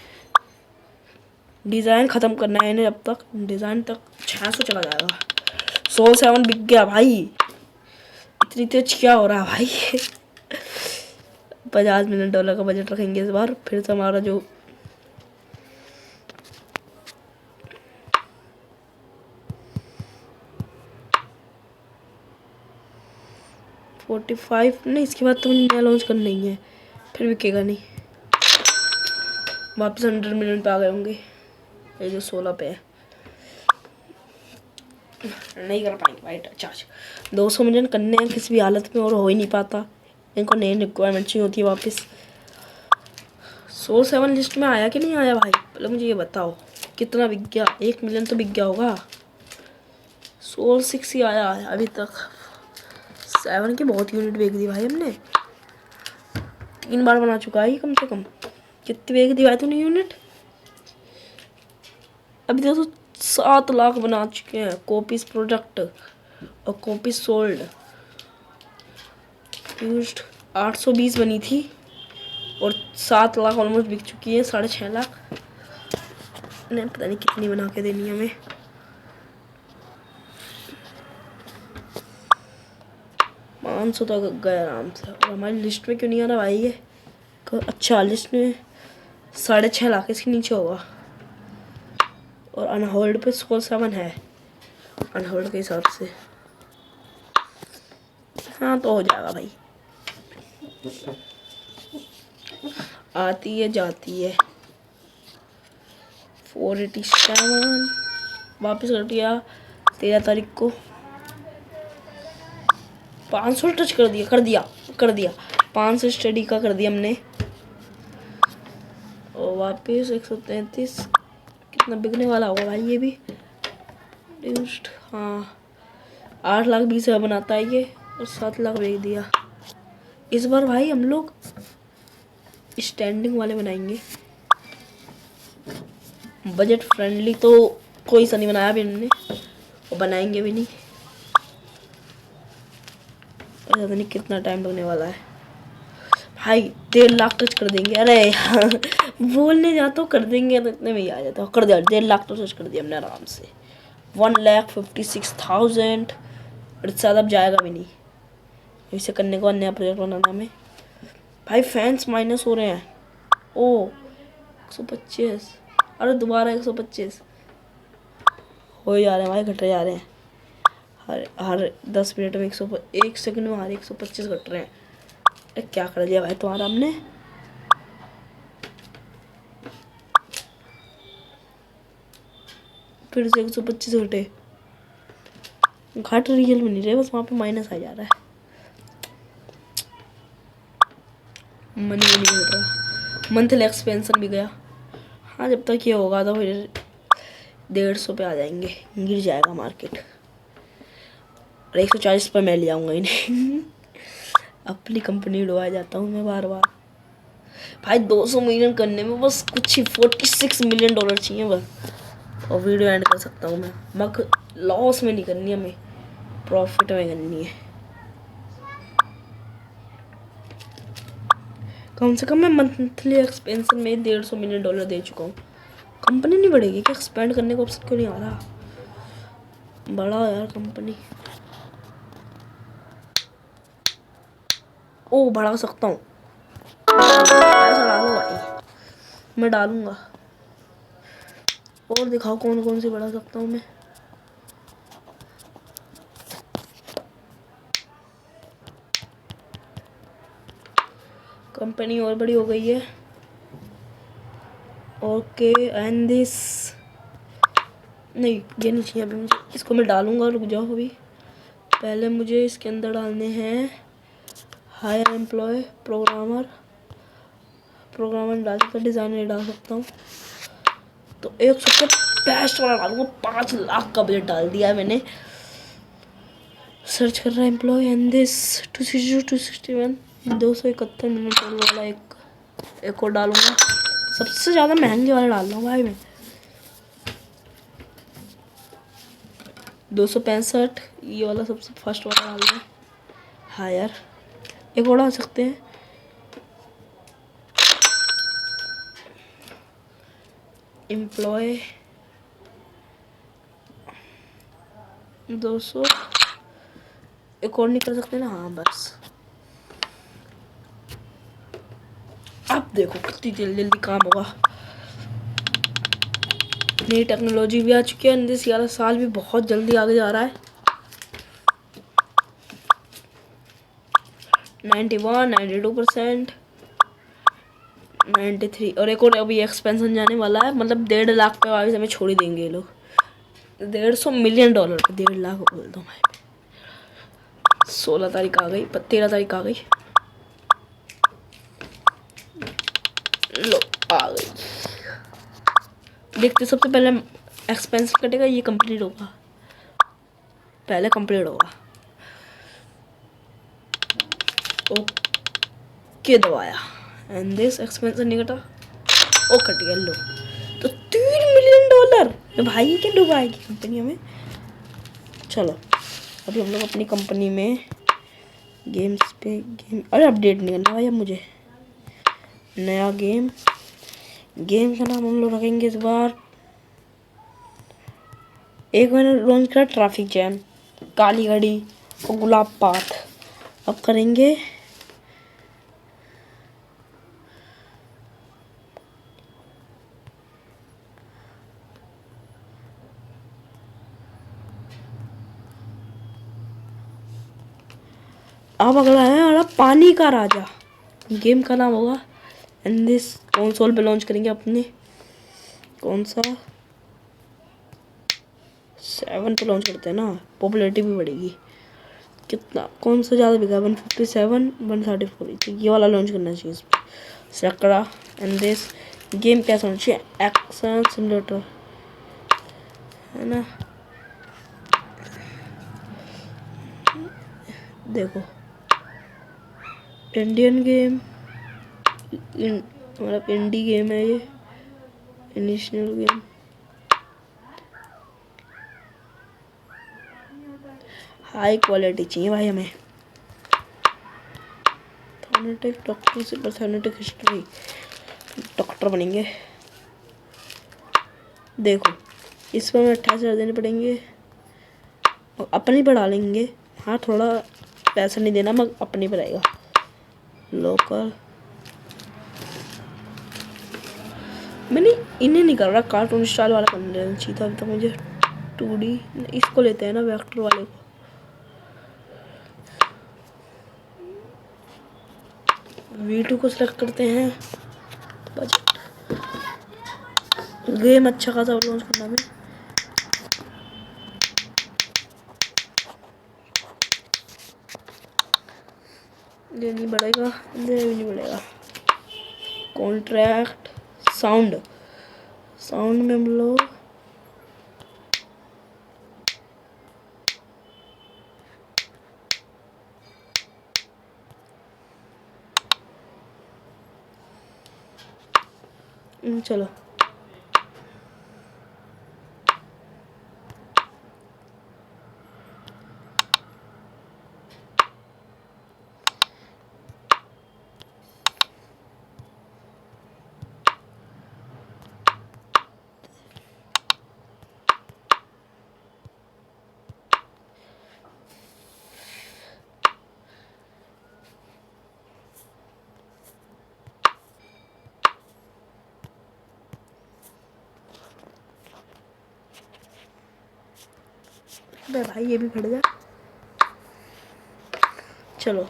डिज़ाइन ख़त्म करना है इन्हें, अब तक डिज़ाइन तक 600 चला जाएगा। सोल 7 बिक गया भाई, इतनी तेज क्या हो रहा है भाई। $50 मिलियन का बजट रखेंगे इस बार। फिर से हमारा जो $45 नहीं, इसके बाद तो नया लॉन्च करना ही है, फिर बिकेगा नहीं। वापस $100 मिलियन पे आ गए होंगे, ये जो 16 पे है। नहीं कर पाएंगे भाई चार्ज। 200 मिलियन करने हैं किसी भी हालत में, और हो ही नहीं पाता। इनको नई रिक्वायरमेंट चाहिए होती है वापस। सोल 7 लिस्ट में आया कि नहीं आया भाई, पहले मुझे ये बताओ। कितना बिक गया? 1 मिलियन तो बिक गया होगा। सोल 6 ही आया है अभी तक। 7 की बहुत यूनिट बेच दी भाई हमने, 3 बार बना चुका है कम से कम। कितनी बेच दी भाई तूने यूनिट? अभी तक तो 7 लाख बना चुके हैं कॉपीज प्रोडक्ट, और कॉपीज सोल्ड यूज्ड 820 बनी थी, और 7 लाख ऑलमोस्ट बिक चुकी है। 6.5 लाख नहीं, पता नहीं कितनी बना के देनी है हमें। $500 तक गए आराम से। और हमारी लिस्ट में क्यों नहीं आ रहा भाई ये? अच्छा लिस्ट में 6.5 लाख इसके नीचे होगा। और अनहोल्ड पे सोल 7 है, अनहोल्ड के हिसाब से। हाँ तो हो जाएगा भाई, आती है जाती है। 487 वापस कर दिया 13 तारीख को। 500 टच कर दिया 500 स्टडी का कर दिया हमने। और वापस 133 कितना बिकने वाला होगा भाई ये भी। हाँ 8,20,000 बनाता है ये, और 7 लाख बेच दिया। इस बार भाई हम लोग स्टैंडिंग वाले बनाएंगे, बजट फ्रेंडली तो कोई सा नहीं बनाया अभी हमने, और बनाएंगे भी नहीं। पता नहीं कितना टाइम लगने वाला है भाई। 1.5 लाख टच कर देंगे। अरे बोलने जाता कर देंगे तो इतने में ही आ जाता। कर दिया 1.5 लाख तो टच कर दिया हमने आराम से। 1,56,000 और इससे ज़्यादा अब जाएगा भी नहीं। इसे करने के बाद नया प्रोजेक्ट बनाना हमें। भाई फैंस माइनस हो रहे हैं। ओ 125, अरे दोबारा 125 हो जा रहे हैं भाई, घटे जा रहे हैं। हर हर 10 मिनट में 1 सेकंड में हर 125 कट रहे हैं। अरे क्या कर दिया भाई तुम्हारा हमने। फिर से 125 घटे। घट रियल में नहीं रहे, बस वहाँ पे माइनस आ जा रहा है। मनी भी नहीं घट रहा। मंथली एक्सपेंशन भी गया। हाँ जब तक ये होगा तो फिर 150 पे आ जाएंगे, गिर जाएगा मार्केट। और 140 पे मैं ले आऊँगा इन्हें। अपनी कंपनी डुबा जाता हूँ मैं बार बार। भाई 200 मिलियन करने में बस कुछ ही 46 मिलियन डॉलर चाहिए बस, और वीडियो एंड कर सकता हूँ मैं। मगर लॉस में नहीं करनी है हमें, प्रॉफिट में करनी है। कम से कम मैं मंथली एक्सपेंशन में 150 मिलियन डॉलर दे चुका हूँ। कंपनी नहीं बढ़ेगी क्या? एक्सपेंड करने का ऑप्शन क्यों नहीं आ रहा? बड़ा यार कंपनी। ओ बढ़ा सकता हूँ, पैसा डालो भाई, मैं डालूंगा। और दिखाओ कौन कौन सी बढ़ा सकता हूँ मैं। कंपनी और बड़ी हो गई है। ओके एंड दिस नहीं, ये नहीं चाहिए अभी मुझे। इसको मैं डालूंगा, रुक जाओ अभी। पहले मुझे इसके अंदर डालने हैं हायर एम्प्लॉय, प्रोग्रामर डाल सकता, डिज़ाइनर डाल सकता हूँ। तो एक सबसे बेस्ट वाला डालूंगा। 5 लाख का बजट डाल दिया है मैंने। सर्च कर रहा है एम्प्लॉय एंड दिस 261 271 मिनट वाला एक और डालूंगा। सबसे ज़्यादा महंगे वाला डाल रहा हूँ भाई मैं। 265 ये वाला सबसे फर्स्ट वाला डाल रहा है। हायर एक और डाल सकते हैं। एम्प्लॉय 200 एक और नहीं कर सकते ना? हाँ बस। अब देखो कितनी जल्दी जल्दी काम होगा। नई टेक्नोलॉजी भी आ चुकी है। इस 11 साल भी बहुत जल्दी आगे जा रहा है। 91 92% 93 और एक और अभी एक्सपेंशन जाने वाला है। मतलब 1.5 लाख पे वापस हमें छोड़ ही देंगे ये लोग। 150 मिलियन डॉलर पे 1.5 लाख बोल दो भाई। 16 तारीख आ गई, 13 तारीख आ गई। लो आ गई। देखते सबसे पहले एक्सपेंस कटेगा, ये कंप्लीट होगा। पहले कंप्लीट होगा। ओके दबाया एंड दिस एक्सपेंशन नहीं कटा। ओ कट गया। लो तो 3 मिलियन डॉलर भाई क्या डुबाएगी कंपनी हमें। चलो अभी हम लोग अपनी कंपनी में गेम्स पे अरे अपडेट नहीं करना भाई अब मुझे। नया गेम का नाम हम लोग रखेंगे इस बार। एक मैंने लॉन्च करा ट्रैफिक जैम, काली घड़ी और गुलाब पाथ। अब करेंगे अब अगला है हमारा पानी का राजा। गेम का नाम होगा एंड दिस कंसोल पे लॉन्च करेंगे अपने। कौन सा 7 पे लॉन्च करते हैं ना, पॉपुलैरिटी भी बढ़ेगी। कितना कौन सा ज़्यादा बिका? 157 134। ये वाला लॉन्च करना चाहिए इस पर। सकड़ा एंड दिस गेम कैसा होना चाहिए? एक्शन सिमुलेटर है ना। देखो इंडियन गेम मतलब इंडी गेम है ये, नेशनल गेम। हाई क्वालिटी चाहिए भाई हमें। थॉनेटिक डॉक्टर से थॉनेटिक हिस्ट्री, डॉक्टर बनेंगे। देखो इस पर हमें 28,000 देने पड़ेंगे और अपनी पर डालेंगे। हाँ थोड़ा पैसा नहीं देना, मगर अपनी पर आएगा। लोकल मैंने इन्हें नहीं कर रहा, कार्टून स्टाइल वाला करना चाहिए था अभी तक मुझे। 2D इसको लेते हैं ना, वेक्टर वाले को। V2 को सिलेक्ट करते हैं। बजट गेम अच्छा खासा लॉन्च करना है। ये नहीं बढ़ेगा, ये भी नहीं बढ़ेगा। कॉन्ट्रैक्ट साउंड में हम लोग चलो बे भाई ये भी फट गया। चलो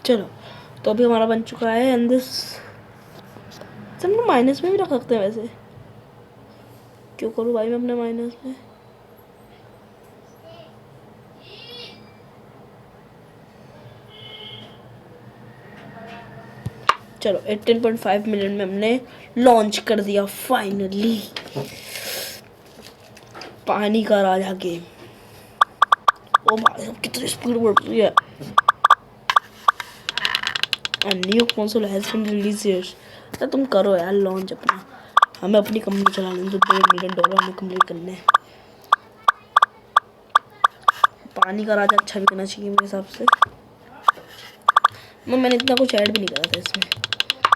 चलो तो अभी हमारा बन चुका है एंड दिस हम लोग माइनस में भी रख सकते हैं वैसे। क्यों करूँ भाई मैं अपने माइनस में? चलो 18.5 मिलियन में हमने लॉन्च कर दिया फाइनली पानी का राजा गेम। ओ भाई साहब कितनी स्पीड बढ़ रही है। New console has been released. तो तुम करो यार लॉन्च अपना, हमें अपनी कंपनी चलाने तो $1 मिलियन हमें कंप्लीट करने हैं। पानी का राजा अच्छा बिकना चाहिए मेरे हिसाब से। मैंने इतना कुछ ऐड भी नहीं करा था इसमें।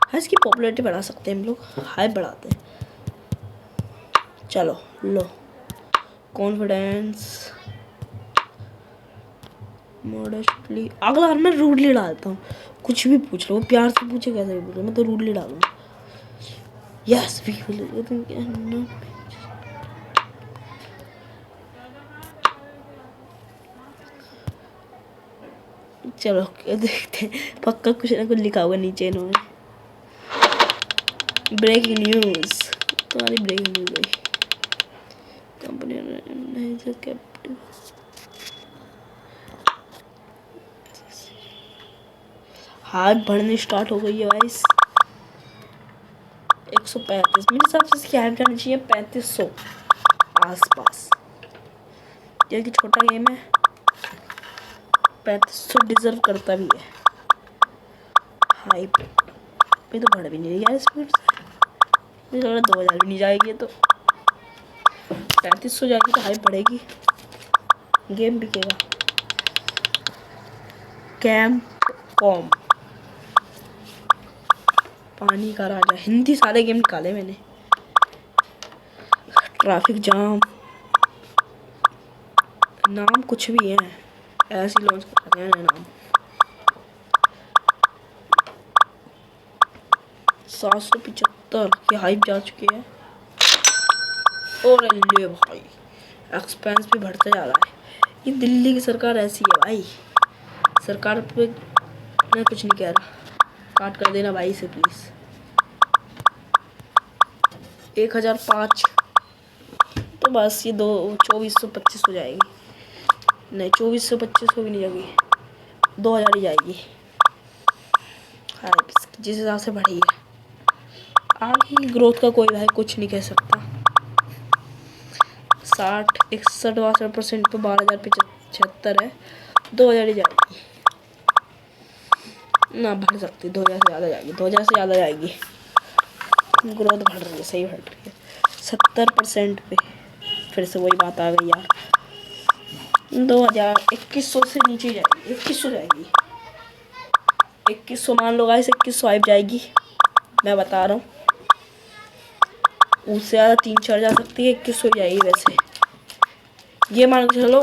हाँ इसकी पॉपुलैरिटी बढ़ा सकते हैं हम लोग, हाइप बढ़ाते हैं। चलो लो कॉन्फिडेंस मॉडेस्टली। अगला मैं रूडली डालता हूँ, कुछ भी पूछ लो, प्यार से पूछे कैसे भी पूछो, मैं तो रूडली डालूंगा। यस चलो देखते हैं, पक्का कुछ ना कुछ लिखा होगा नीचे इन्होंने। ब्रेकिंग न्यूज़, तुम्हारी ब्रेकिंग न्यूज़ भाई। कंपनी हाथ बढ़ने स्टार्ट हो गई है गाइस। 135 मेरे हिसाब से इसकी हाइप जानी चाहिए 3500 आसपास, क्योंकि छोटा गेम है। 3500 डिजर्व करता भी है हाइप। ये तो बढ़ भी नहीं रही यार स्पीड से, मुझे लग रहा 2000 भी नहीं जाएगी तो 3500 जाएगी तो हाइप बढ़ेगी, गेम बिकेगा। कैमकॉम पानी का राजा, हिंदी सारे गेम निकाले मैंने। ट्रैफिक जाम, नाम कुछ भी है ऐसे लॉन्च कर रहे हैं नाम। 775 की हाइप जा चुकी है। और ले भाई एक्सपेंस भी बढ़ता जा रहा है। ये दिल्ली की सरकार ऐसी है भाई, सरकार पे मैं कुछ नहीं कह रहा, काट कर देना भाई से प्लीज। 1005 तो बस ये 2425 हो जाएगी। नहीं 2425 भी नहीं जाएगी, 2000 ही जाएगी। हाँ जिस हिसाब से बढ़ी है, आगे की ग्रोथ का कोई भाई कुछ नहीं कह सकता। 61% पे 12,075 है, 2000 ही जाएगी ना, बढ़ सकती 2000 से ज़्यादा जाएगी, 2000 से ज़्यादा जाएगी। ग्रोथ बढ़ रही है, सही बढ़ रही है 70% पे। फिर से वही बात आ गई यार, 2100 से नीचे जाएगी, 2100 जाएगी। 2100 मान लो गाइस, 2100 हाइप जाएगी मैं बता रहा हूँ। उससे ज़्यादा 3-4 जा सकती है, 2100 जाएगी वैसे। ये मान के चलो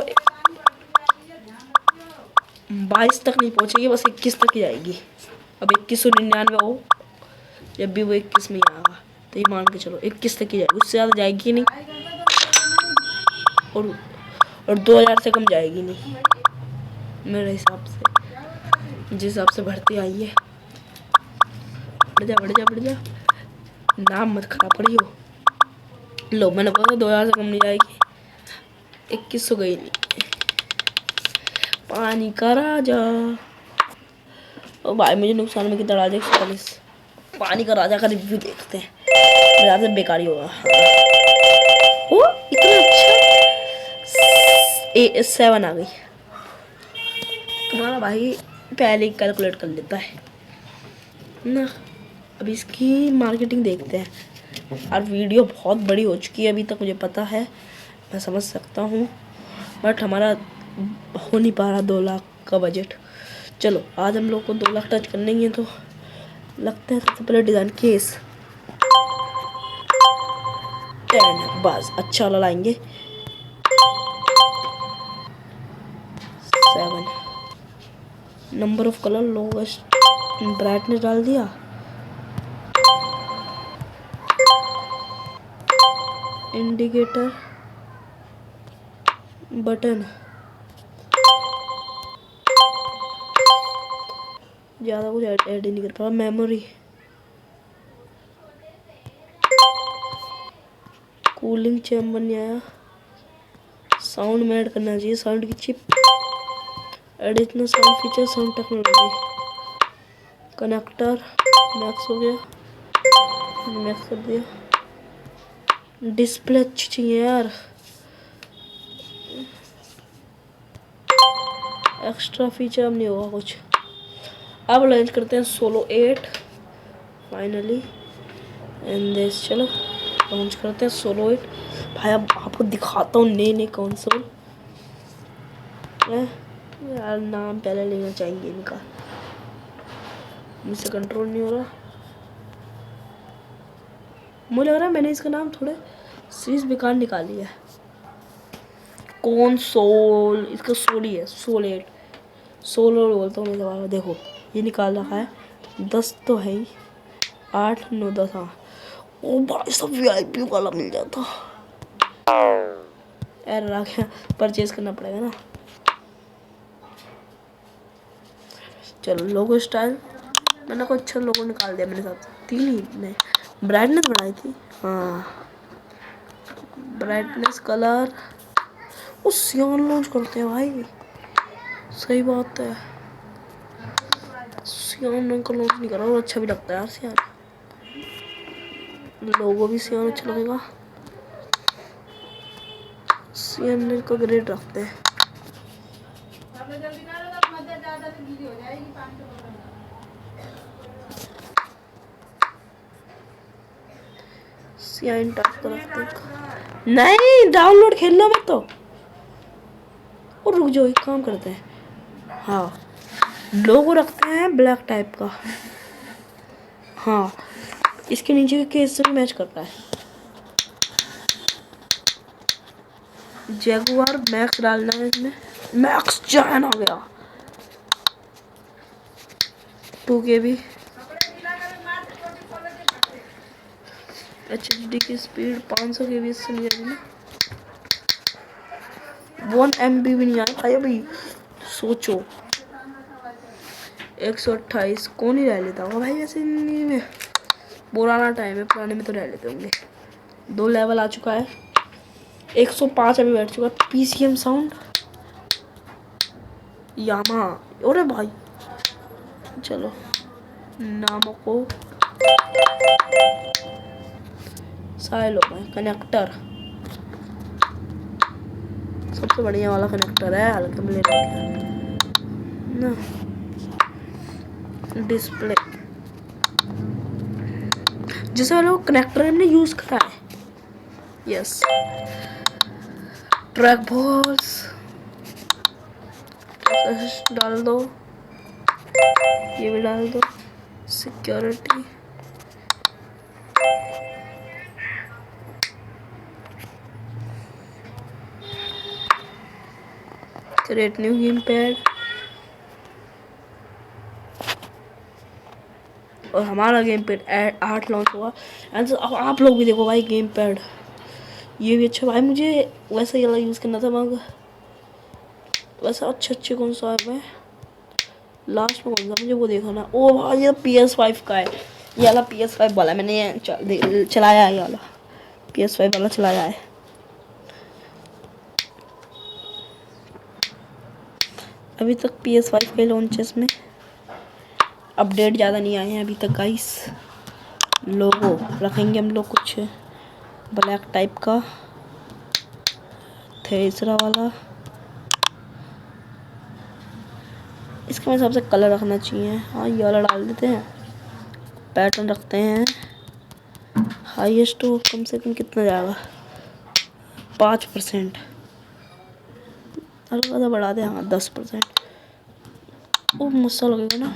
22 तक नहीं पहुंचेगी, बस 21 तक ही जाएगी। अब 2199 हो, जब भी वो 21 में ही आएगा तो ये मान के चलो 21 तक ही जाएगी, उससे ज़्यादा जाएगी नहीं। और 2000 से कम जाएगी नहीं मेरे हिसाब से, जिस हिसाब से भर्ती आई है। बढ़ जा बढ़ जा बढ़ जा, नाम मत खराब करियो। लो मैंने बोला 2000 से कम नहीं जाएगी, 2100 गई नहीं। पानी का राजा, ओ भाई मुझे नुकसान में कितना राजा 140। पानी का राजा का रिव्यू देखते हैं, मेरा तो बेकारी होगा। ओ इतना अच्छा 7 आ गई। तुम्हारा भाई पहले ही कैलकुलेट कर लेता है ना। अब इसकी मार्केटिंग देखते हैं। और वीडियो बहुत बड़ी हो चुकी है अभी तक, मुझे पता है, मैं समझ सकता हूँ, बट हमारा हो नहीं पा रहा 2 लाख का बजट। चलो आज हम लोग को 2 लाख टच करने ही है, तो लगता है सबसे पहले डिज़ाइन केस 10 बस अच्छा वाला लाएंगे। 7 number of colour lowest, brightness डाल दिया। इंडिकेटर बटन ज़्यादा कुछ ऐड ही नहीं कर पा। मेमोरी, कूलिंग चैम्बर नहीं आया। साउंड में ऐड करना चाहिए, साउंड की chip, additional sound feature, sound technology. Connector max हो गया, मैक्स कर दिया। डिस्प्ले अच्छी चाहिए यार, एक्स्ट्रा फीचर अब नहीं होगा कुछ। अब लॉन्च करते हैं सोलो 8 फाइनली एंड दिस। चलो लॉन्च करते हैं सोलो 8 भाई। अब आपको दिखाता हूँ नई नई कंसोल। यार नाम पहले लेना चाहिए इनका, मुझसे कंट्रोल नहीं हो रहा। मुझे लग रहा है मैंने इसका नाम थोड़े सीरीज बेकार निकाली है। कंसोल इसका सोल ही है, सोल 8 सोलो बोलता हूँ मैं दोबारा। देखो ये निकाल रखा है, 10 तो है ही, 8 9 10। हाँ ओ भाई सब VIP वाला मिल जाता। एरर आ गया, परचेज करना पड़ेगा ना। चलो लोगो स्टाइल मैंने कोई अच्छा लोगो निकाल दिया मेरे साथ। 3 ही में ब्राइटनेस बढ़ाई थी। हाँ ब्राइटनेस, कलर, वो सियान लॉन्च करते हैं भाई, सही बात है। सियान रंग का लॉन्च नहीं करा और अच्छा भी लगता है यार सियान। लोगो भी सियान अच्छा लगेगा। सियान का ग्रेड रखते हैं। सियान टच तो रखते हैं। नहीं डाउनलोड खेलना मत तो, और रुक जाओ एक काम करते हैं। हाँ लोगो रखते हैं ब्लैक टाइप का। हाँ इसके नीचे के केस से भी मैच करता है। जैगुआर मैक्स डालना है इसमें, मैक्स जान आ गया। 2KB HDD की स्पीड 500 KB से नहीं आएगी ना। 1 MB भी नहीं आया भाई अभी, सोचो। 128 कौन ही रह लेता होगा भाई ऐसे में, पुराना टाइम है, पुराने में तो रह लेते होंगे। 2 लेवल आ चुका है, 105 अभी बैठ चुका। PCM साउंड यामा, अरे भाई चलो नामों को साइलो में। कनेक्टर सबसे बढ़िया वाला कनेक्टर है, हल्के में ले ना। डिस्प्ले जिसे लोग कनेक्टर हमने यूज करा है। यस ट्रैक बॉल्स डाल दो, ये भी डाल दो। Security create new game pad, और हमारा गेम पैड 8 लॉन्च हुआ। एंड अब आप लोग भी देखो भाई गेम पैड, ये भी अच्छा भाई। मुझे वैसा ही वाला यूज़ करना था मगर वैसा अच्छे कौन सा है, मैं लास्ट में कौन सा मुझे वो देखा ना। ओ भाई ये PS5 का है, ये वाला PS5 वाला मैंने चलाया है, ये वाला PS5 वाला चलाया है। अभी तक PS5 के लॉन्चेस में अपडेट ज़्यादा नहीं आए हैं अभी तक गाइस। लोगो रखेंगे हम लोग कुछ ब्लैक टाइप का, थ्रेसरा वाला। इसके मेरे हिसाब से कलर रखना चाहिए। हाँ ये वाला डाल देते हैं। पैटर्न रखते हैं हाईएस्ट तो कम से कम कितना जाएगा, 5%। हल्का सा बढ़ा दे, हाँ 10%। वो मुझसे लगेगा ना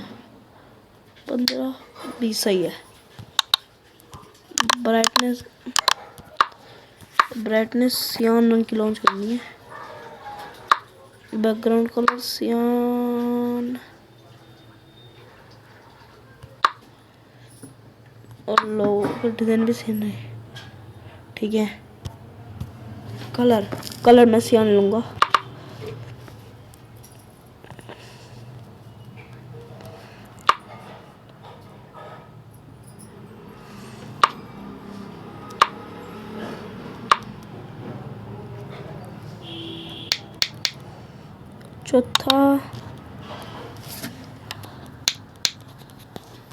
15-20 सही है। ब्राइटनेस सियान रंग की लॉन्च करनी है। बैकग्राउंड कलर सियान और लोगो का डिजाइन भी सेम है, ठीक है। कलर मैं सियान लूँगा। चौथा,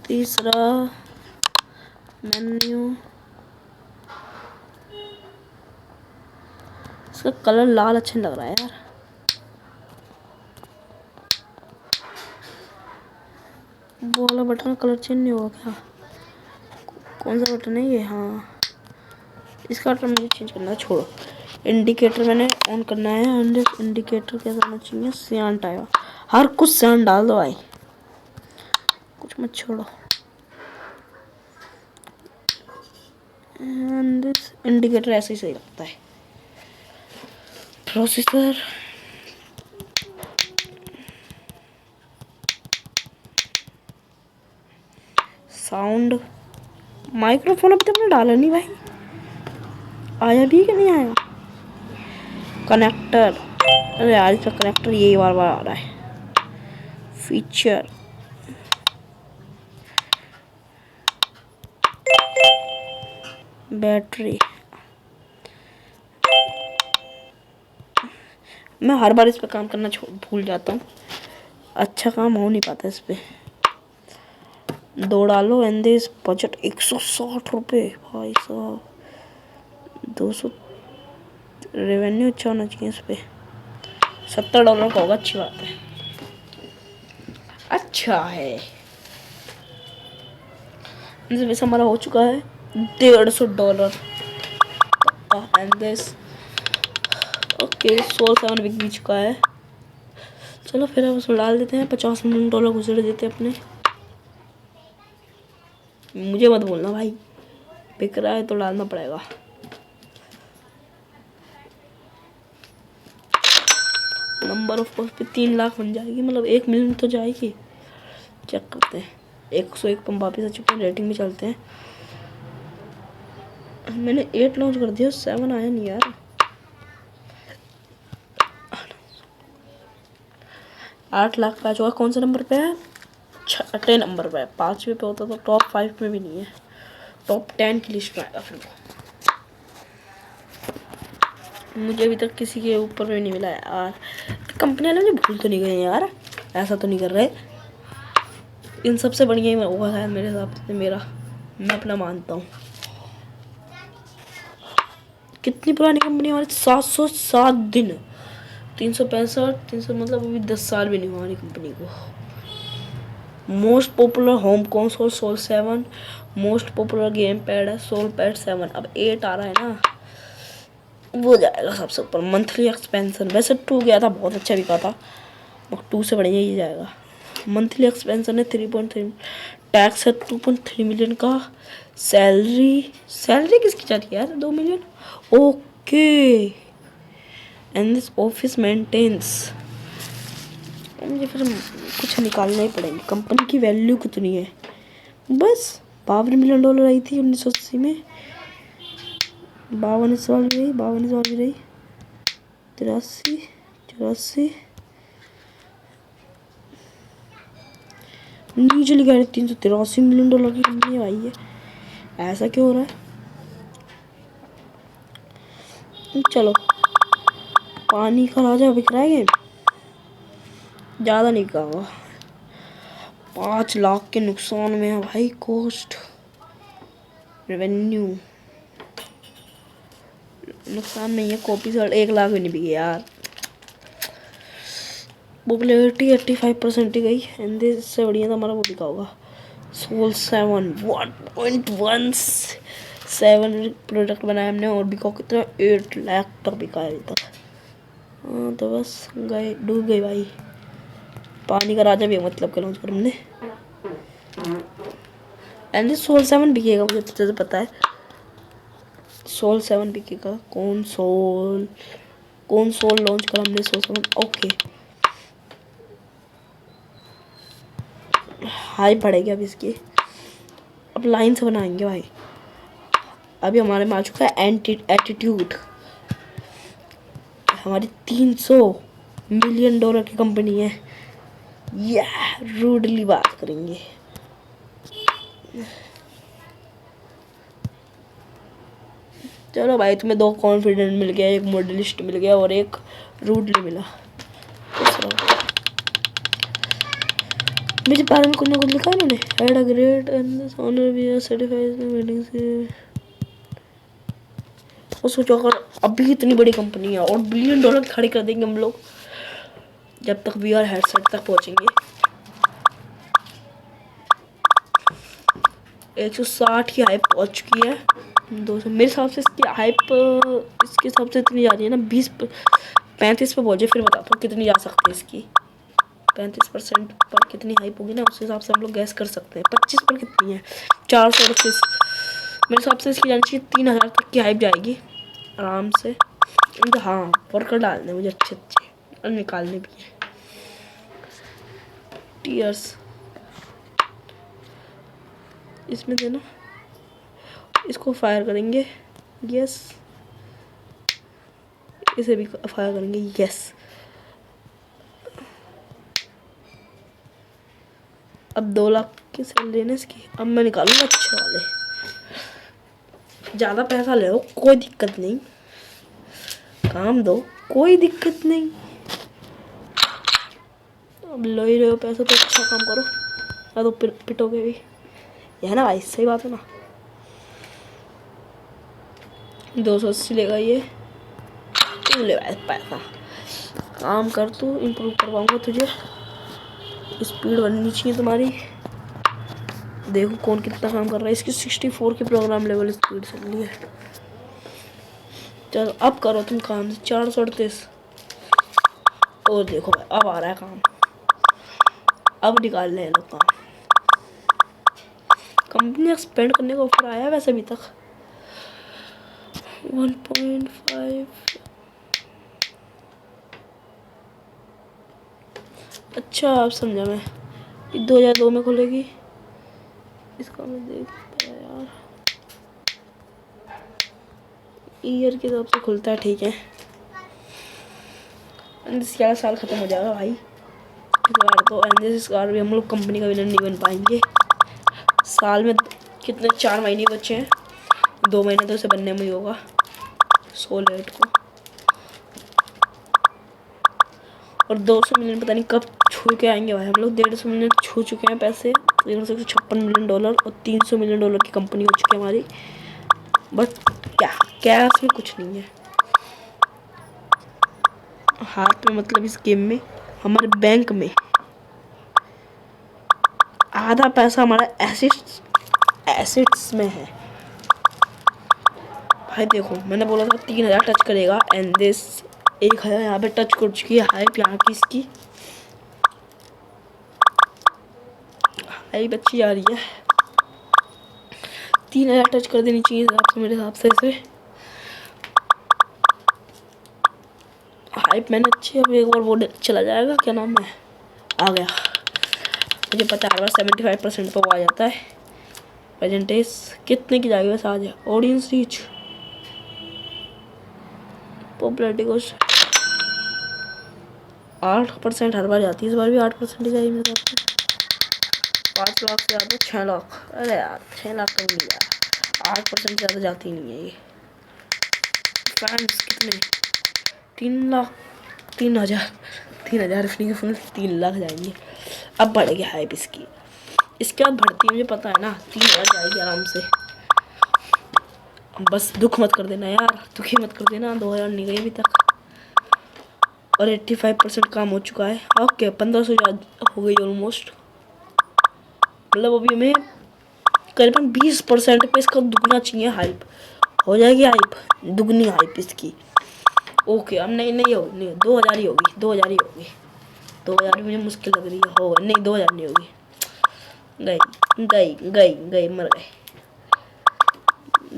तीसरा मेन्यू, इसका कलर लाल अच्छा लग रहा है यार। वो वाला बटन का कलर चेंज नहीं हुआ क्या? कौन सा बटन है ये? हाँ इसका बटन मुझे चेंज करना है, छोड़ो। इंडिकेटर मैंने ऑन करना है। एंड इंडिकेटर कैसा होना चाहिए? सियान टाइप, हर कुछ सियान डाल दो भाई, कुछ मत छोड़ो। एंड इंडिकेटर ऐसे ही सही लगता है। प्रोसेसर साउंड, माइक्रोफोन अभी तक मैंने डाला नहीं भाई, आया भी कि नहीं आया? कनेक्टर, अरे यार इसका कनेक्टर यही बार आ रहा है। फीचर, बैटरी, मैं हर बार इस पे काम करना भूल जाता हूँ, अच्छा काम हो नहीं पाता इस पे। 2 डालो। एंड दिस बजट 160 रुपये भाई साहब। 200 रेवेन्यू अच्छा होना चाहिए इस पे। $70 का होगा, अच्छी बात है, अच्छा है। वैसे हमारा हो चुका है $150। एंड दिस ओके $7 बिक चुका है। चलो फिर हम उसमें डाल देते हैं। $50 गुजर देते अपने। मुझे मत बोलना भाई, बिक रहा है तो डालना पड़ेगा। नंबर ऑफ पोस्ट पे 3 लाख बन जाएगी, मतलब 1 मिलियन तो जाएगी। चेक करते हैं। 101 पंप वापिस आ चुके हैं। रेटिंग में चलते हैं। मैंने 8 लॉन्च कर दिया, 7 आया नहीं यार। 8 लाख का चुका। कौन से नंबर पे है? 6 नंबर पे है। 5वें पे होता तो टॉप 5 में भी नहीं है, टॉप 10 की लिस्ट में आएगा फिर वो। मुझे अभी तक किसी के ऊपर में नहीं मिला यार। कंपनी वाले मुझे भूल तो नहीं गए यार, ऐसा तो नहीं कर रहे। इन सबसे बढ़िया ही हुआ है मेरे हिसाब से, मेरा मैं अपना मानता हूँ। कितनी पुरानी कंपनी हमारी? 707 दिन, 365 मतलब अभी 10 साल भी नहीं हुआ हमारी कंपनी को। Most popular home console soul 7, most popular game pad है सोल पैड 7। अब 8 आ रहा है ना, वो जाएगा सबसे ऊपर। मंथली एक्सपेंशन वैसे 2 गया था, बहुत अच्छा बिका था, मगर 2 से बढ़िया ही जाएगा। मंथली एक्सपेंशन है 3.3, टैक्स है 2.3 मिलियन का। सैलरी किसकी जा रही है यार? 2 million. Okay and this office maintenance. मुझे फिर कुछ निकालना ही पड़ेगा। कंपनी की वैल्यू कितनी है? बस 52 मिलियन डॉलर आई थी 1980 में। 52 इस बार भी रही, 52 इस बार भी रही, 83, 84, नीचे लिखा है 383 मिलियन डॉलर की कंपनी आई है। ऐसा क्यों हो रहा है? चलो, पानी का राजा बिक रहा है गेम, ज़्यादा नहीं कहा, 5 लाख के नुकसान में है भाई। कॉस्ट रेवेन्यू नुकसान नहीं है, कॉपी से 1 लाख भी नहीं बिके यार। पॉपुलैरिटी 85% ही गई, एंड इससे बढ़िया तो हमारा वो बिका होगा सोल 7 1.17 प्रोडक्ट बनाया हमने, और बिका कितना 8 लाख तक बिका है अभी तक। हाँ तो बस गए, डूब गई भाई। पानी का राजा भी मतलब के लॉन्च कर हमने, एंड सोल 7 बिकेगा, मुझे अच्छे से पता है सोल 7 बिकेगा। कौन सोल लॉन्च करा हमने? सोल 7। ओके, हाई बढ़ेगी अब इसकी, अब लाइन से बनाएंगे भाई। अभी हमारे में आ चुका है एटीट्यूड, हमारी 300 मिलियन डॉलर की कंपनी है, रूडली बात करेंगे। चलो भाई, तुम्हें 2 कॉन्फिडेंट मिल गया, एक मॉडलिस्ट मिल गया और एक रूडली मिला। मुझे बारे में कुछ ना कुछ लिखा है उन्होंने, had a great and honour we are certified meeting से। और सोचो अगर अभी इतनी बड़ी कंपनी है और बिलियन डॉलर खड़ी कर देंगे हम लोग जब तक VR हेडसेट तक पहुंचेंगे। 160 की हाइप पहुंच चुकी है, 200 मेरे हिसाब से इसकी हाइप, इसके हिसाब से इतनी जा रही है ना, 35 पे पहुंचे, फिर बताता हूँ कितनी जा सकती है इसकी। 35% पर कितनी हाइप होगी ना, उस हिसाब से हम लोग गैस कर सकते हैं। 25 पर कितनी है? 438। मेरे हिसाब से इसकी जानी चाहिए 3000 तक की हाइप जाएगी आराम से। हाँ, वर्कर डालने मुझे अच्छे और निकालने भी है। टीयर्स इसमें देना, इसको फायर करेंगे, यस, इसे भी फायर करेंगे, यस। अब 2 लाख की सैलरी है इसकी, अब मैं निकालूंगा अच्छे वाले। ज़्यादा पैसा ले लो, कोई दिक्कत नहीं, काम दो, कोई दिक्कत नहीं। अब लो ही रहे हो पैसा तो अच्छा काम करो, या तो पिटोगे भी, है ना भाई? सही बात है ना? 280 लेगा ये, तू ले भाई पैसा, काम कर, तू इम्प्रूव करवाऊंगा तुझे, स्पीड बननी चाहिए तुम्हारी। देखो कौन कितना काम कर रहा है। इसकी 64 की प्रोग्राम लेवल स्पीड चल रही है। चलो अब करो तुम काम, 438। और देखो भाई अब आ रहा है काम, अब निकाल ले लो काम। कंपनी एक्सपेंड करने का ऑफर आया वैसे अभी तक 1.5। अच्छा अब समझा मैं, 2002 में खुलेगी, इसका मैं देख पाया यार, ईयर के हिसाब से खुलता है, ठीक है। 11 साल ख़त्म हो जाएगा भाई इस बार तो, इस बार भी हम लोग कंपनी का विनर नहीं बन पाएंगे। साल में कितने 4 महीने बचे हैं, 2 महीने तो उसे बनने में ही होगा, 16 को। और 200 मिलियन पता नहीं कब छू के आएंगे भाई हम लोग। 150 मिलियन छू चुके हैं पैसे, 156 मिलियन डॉलर और 300 मिलियन डॉलर की कंपनी हो चुकी है हमारी। बट क्या इसमें कुछ नहीं है हाथ में, मतलब इस गेम में हमारे बैंक में आधा पैसा हमारा एसेट्स में है भाई। देखो मैंने बोला था 3000 टच करेगा, एंड दिस 1000 यहाँ पे टच कर चुकी है हाइप यहाँ की। इसकी हाइप अच्छी आ रही है, 3000 टच कर देनी चाहिए हिसाब से, मेरे हिसाब से इसे हाइप मैंने अच्छी। अब एक बार वो चला जाएगा, क्या नाम है, आ गया, मुझे पता है हर बार 75% पे वो आ जाता है। परसेंटेज कितने की जाएगी वैसे आज? ऑडियंस रीच, पॉपुलरिटी को 8% हर बार जाती है, इस बार भी 8% आई मेरे साथ। 5 लाख से ज़्यादा 6 लाख, अरे यार 6 लाख कम नहीं यार, 8% ज़्यादा जाती नहीं है ये। फैंस कितने? 3 लाख, 3,000 इतनी फुल 3 लाख जाएंगे। अब बढ़ेगी हाइप इसकी, इसके बाद बढ़ती है मुझे पता है ना, 3,000 जाएगी आराम से। बस दुख मत कर देना यार, दुखी मत कर देना, 2,000 नहीं गई अभी तक और 85% काम हो चुका है। ओके 1,500 हो गई ऑलमोस्ट, मतलब अभी हमें करीबन 20% पे इसका दुगना चाहिए, हाइप हो जाएगी, हाइप दुगनी हाइप इसकी। ओके अब नहीं होगी, नहीं 2,000 ही होगी, 2,000 ही होगी, 2,000 भी मुझे मुश्किल लग रही है, होगा नहीं 2,000 नहीं होगी, गई मर गए।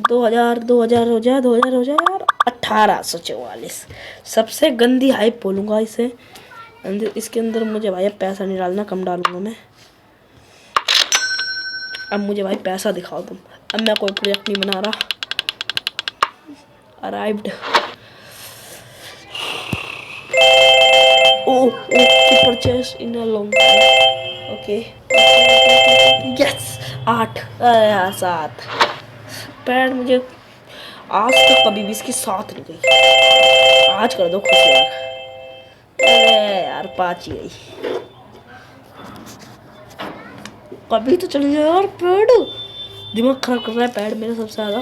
2,000 हो जाए यार, 1,844 सबसे गंदी हाइप बोलूँगा इसे। इसके अंदर मुझे भाई पैसा नहीं डालना, कम डालूंगा मैं। अब मुझे भाई पैसा दिखाओ तुम, अब मैं कोई प्रोजेक्ट नहीं बना रहा। Arrived, oh purchase in a long time, okay yes 8 यार 7 पैड मुझे आज तक कभी भी इसकी 7 नहीं गई, आज कर दो खुश यार। अरे यार 5 ही गई, कभी तो चली जाए यार पैड, दिमाग खराब कर रहा है पैड मेरा सबसे ज़्यादा।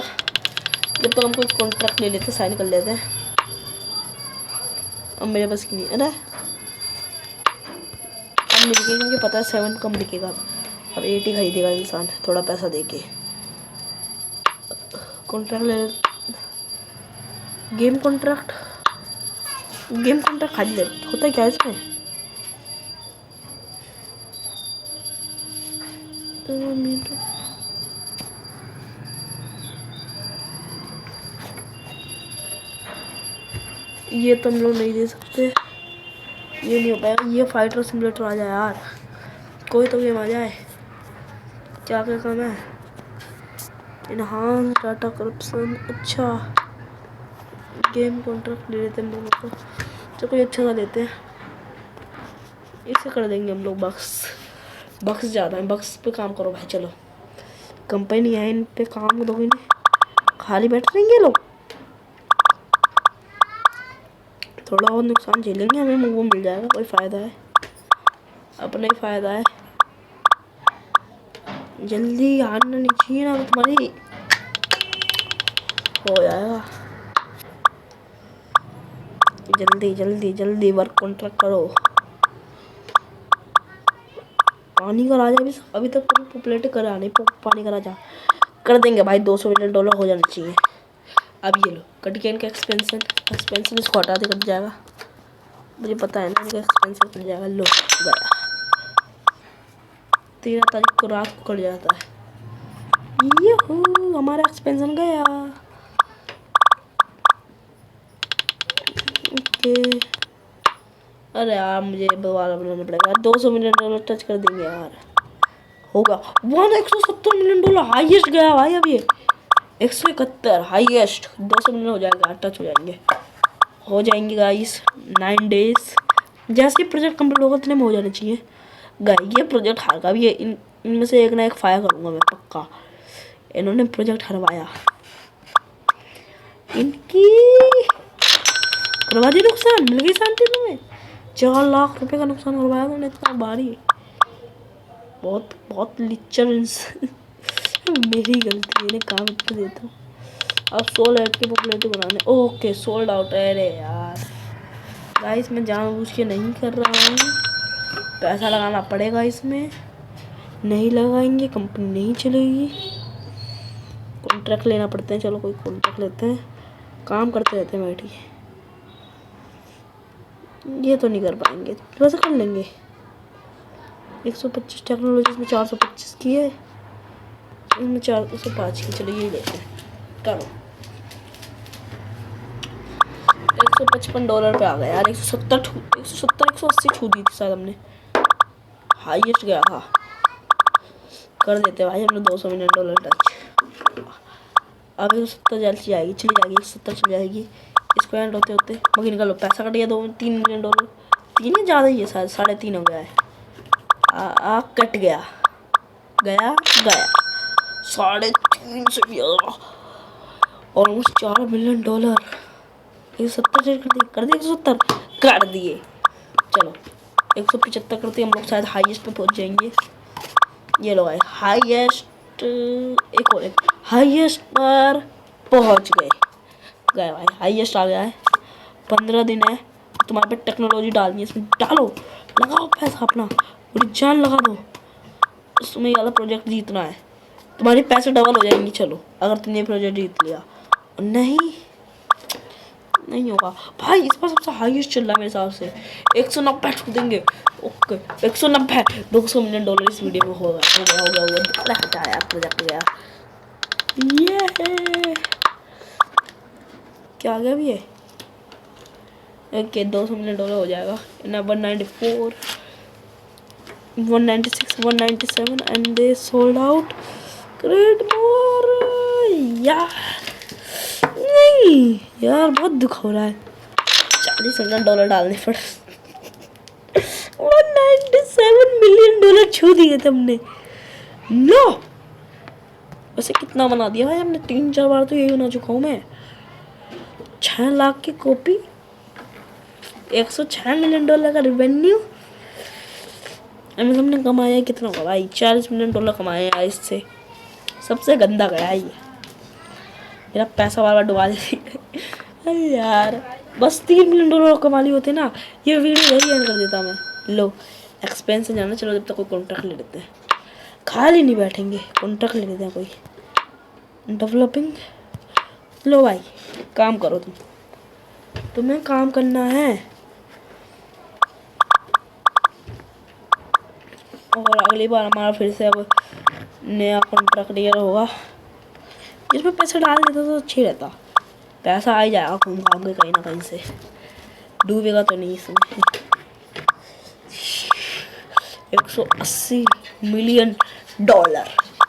जब तक हम कोई कॉन्ट्रैक्ट ले लेते साइन कर लेते हैं, अब मेरे बस की नहीं। अरे अब मिल मुझे पता है 7 कम बिकेगा, अब 8 ही खरीदेगा इंसान थोड़ा पैसा देके। कॉन्ट्रैक्ट ले, गेम कॉन्ट्रैक्ट खाली ले, होता है क्या इसमें? ये तो हम लोग नहीं दे सकते, ये नहीं हो पाएगा। ये फाइटर सिमुलेटर आ जाए यार, कोई तो गेम आ जाए। क्या काम है? इनहांस डाटा करप्शन, अच्छा गेम कॉन्ट्रैक्ट ले लेते हैं हम लोगों को, तो कोई अच्छा सा लेते हैं, इसे कर देंगे हम लोग। बक्स ज़्यादा है, बक्स पे काम करो भाई, चलो कंपनी है, इन पे काम दोगे नहीं, खाली बैठ रहेंगे लोग। थोड़ा और नुकसान झेलेंगे, हमें वो मिल जाएगा, कोई फ़ायदा है, अपना ही फ़ायदा है। जल्दी हारना नहीं चाहिए ना, तुम्हारी हो जाएगा। जल्दी वर्क कॉन्ट्रैक्ट करो। पानी का राजा भी अभी तक पूरी पॉपुलेट करा नहीं, पानी का राजा कर देंगे भाई। $200 मिलियन हो जाना चाहिए। अब ये लो कटकेन का एक्सपेंशन इसको हटा दे, कट जाएगा, मुझे पता है ना इनका एक्सपेंशन कट जाएगा। लो गया, 13 तारीख को रात को कट जाता है, ये हो हमारा एक्सपेंशन गया। ओके अरे यार मुझे दोबारा बनाना पड़ेगा, $200 मिलियन टच कर देंगे यार, होगा। 170 मिलियन हाईएस्ट गया भाई, अब ये 171 हाईएस्ट, 200 मिलियन हो जाएगा, टच हो जाएंगे गाइस 9 डेज। जैसे प्रोजेक्ट कंप्लीट होगा इतने में हो जाना चाहिए गाइस। ये प्रोजेक्ट हार भी है, इनमें से एक ना एक फायर करूँगा मैं पक्का। इन्होंने प्रोजेक्ट हरवाया, इनकी करवा दी, नुकसान मिल गई शांति तुम्हें। 4 लाख रुपए का नुकसान करवाया उन्होंने, इतना भारी, बहुत लिचर मेरी गलती है, इन्हें काम इतना देता हूँ। अब 100 की पॉपुलेरिटी बनाने, ओके सोल्ड आउट। अरे यार गाइस मैं जानबूझ के नहीं कर रहा हूँ, पैसा लगाना पड़ेगा इसमें, नहीं लगाएंगे कंपनी नहीं चलेगी। कॉन्ट्रैक्ट लेना पड़ते हैं, चलो कोई कॉन्ट्रैक्ट लेते हैं, काम करते रहते हैं बैठी। ये तो नहीं कर पाएंगे, वैसे कर लेंगे। 125 टेक्नोलॉजीज में 425 की है, इनमें 405 की, चलो यही लेते हैं। करो $155 पे आ गया यार, 180 छू दी थी शायद हमने, हाईएस्ट गया था। कर देते भाई हमने $200 मिलियन टच। अब 170 जाएगी, चली जाएगी, 170 चली जाएगी। इसको एंड होते होते मगर निकालो, पैसा कट गया, 3 मिलियन डॉलर। 3 ही ज़्यादा ही है, 3.5 हो गया है। कट गया गया गया 3.5 से भी ज़्यादा, ऑलमोस्ट $4 मिलियन। 170 कर दिए 170 कर दिए। चलो 175 करते हम लोग, शायद हाईएस्ट पे पहुंच जाएंगे। ये लो भाई हाईएस्ट, एक और एक हाईएस्ट पर पहुंच गए भाई, हाईएस्ट आ गया है। 15 दिन है, तुम्हारे पे टेक्नोलॉजी डालनी है, इसमें डालो, लगाओ पैसा अपना, पूरी जान लगा दो। तुम्हें ये वाला प्रोजेक्ट जीतना है, तुम्हारे पैसे डबल हो जाएंगे। चलो अगर तुमने प्रोजेक्ट जीत लिया। नहीं होगा भाई, इस पर सबसे हाईएस्ट चल रहा है मेरे हिसाब से। 190 ठोक देंगे। ओके 190, $200 मिलियन इस वीडियो में होगा। हटा यार, प्रोजेक्ट गया। ये क्या आ गया अभी ये? ओके $200 मिलियन हो जाएगा। 194, 196, 197 and they sold out. Great more यार, नहीं यार बहुत दुख हो रहा है। $40 मिलियन डालने पड़े। $197 मिलियन छू दिए थे हमने। नो वैसे कितना बना दिया भाई हमने, 3-4 बार तो यही बना चुका हूँ मैं। 6 लाख की कॉपी, $106 मिलियन का रिवेन्यू। अमेज़न ने कमाया कितना होगा भाई? $40 मिलियन कमाया है इससे। सबसे गंदा गया है ये, मेरा पैसा बार बार डुबा देती है। अरे यार बस $3 मिलियन कमा लिए होते ना, ये वीडियो यही एंड कर देता मैं। लो एक्सपेंस जाना, चलो जब तक कोई कॉन्ट्रैक्ट ले लेते हैं, खाली नहीं बैठेंगे, कॉन्ट्रैक्ट ले लेते हैं कोई। डेवलपिंग, लो भाई काम करो तुम्हें काम करना है। और अगली बार हमारा फिर से अब नया कॉन्ट्रैक्ट क्लियर होगा, जिसमें पैसे डाल देता तो अच्छी रहता। पैसा आ ही जाएगा घूम घाम के कहीं ना कहीं से, डूबेगा तो नहीं इसमें। $180 मिलियन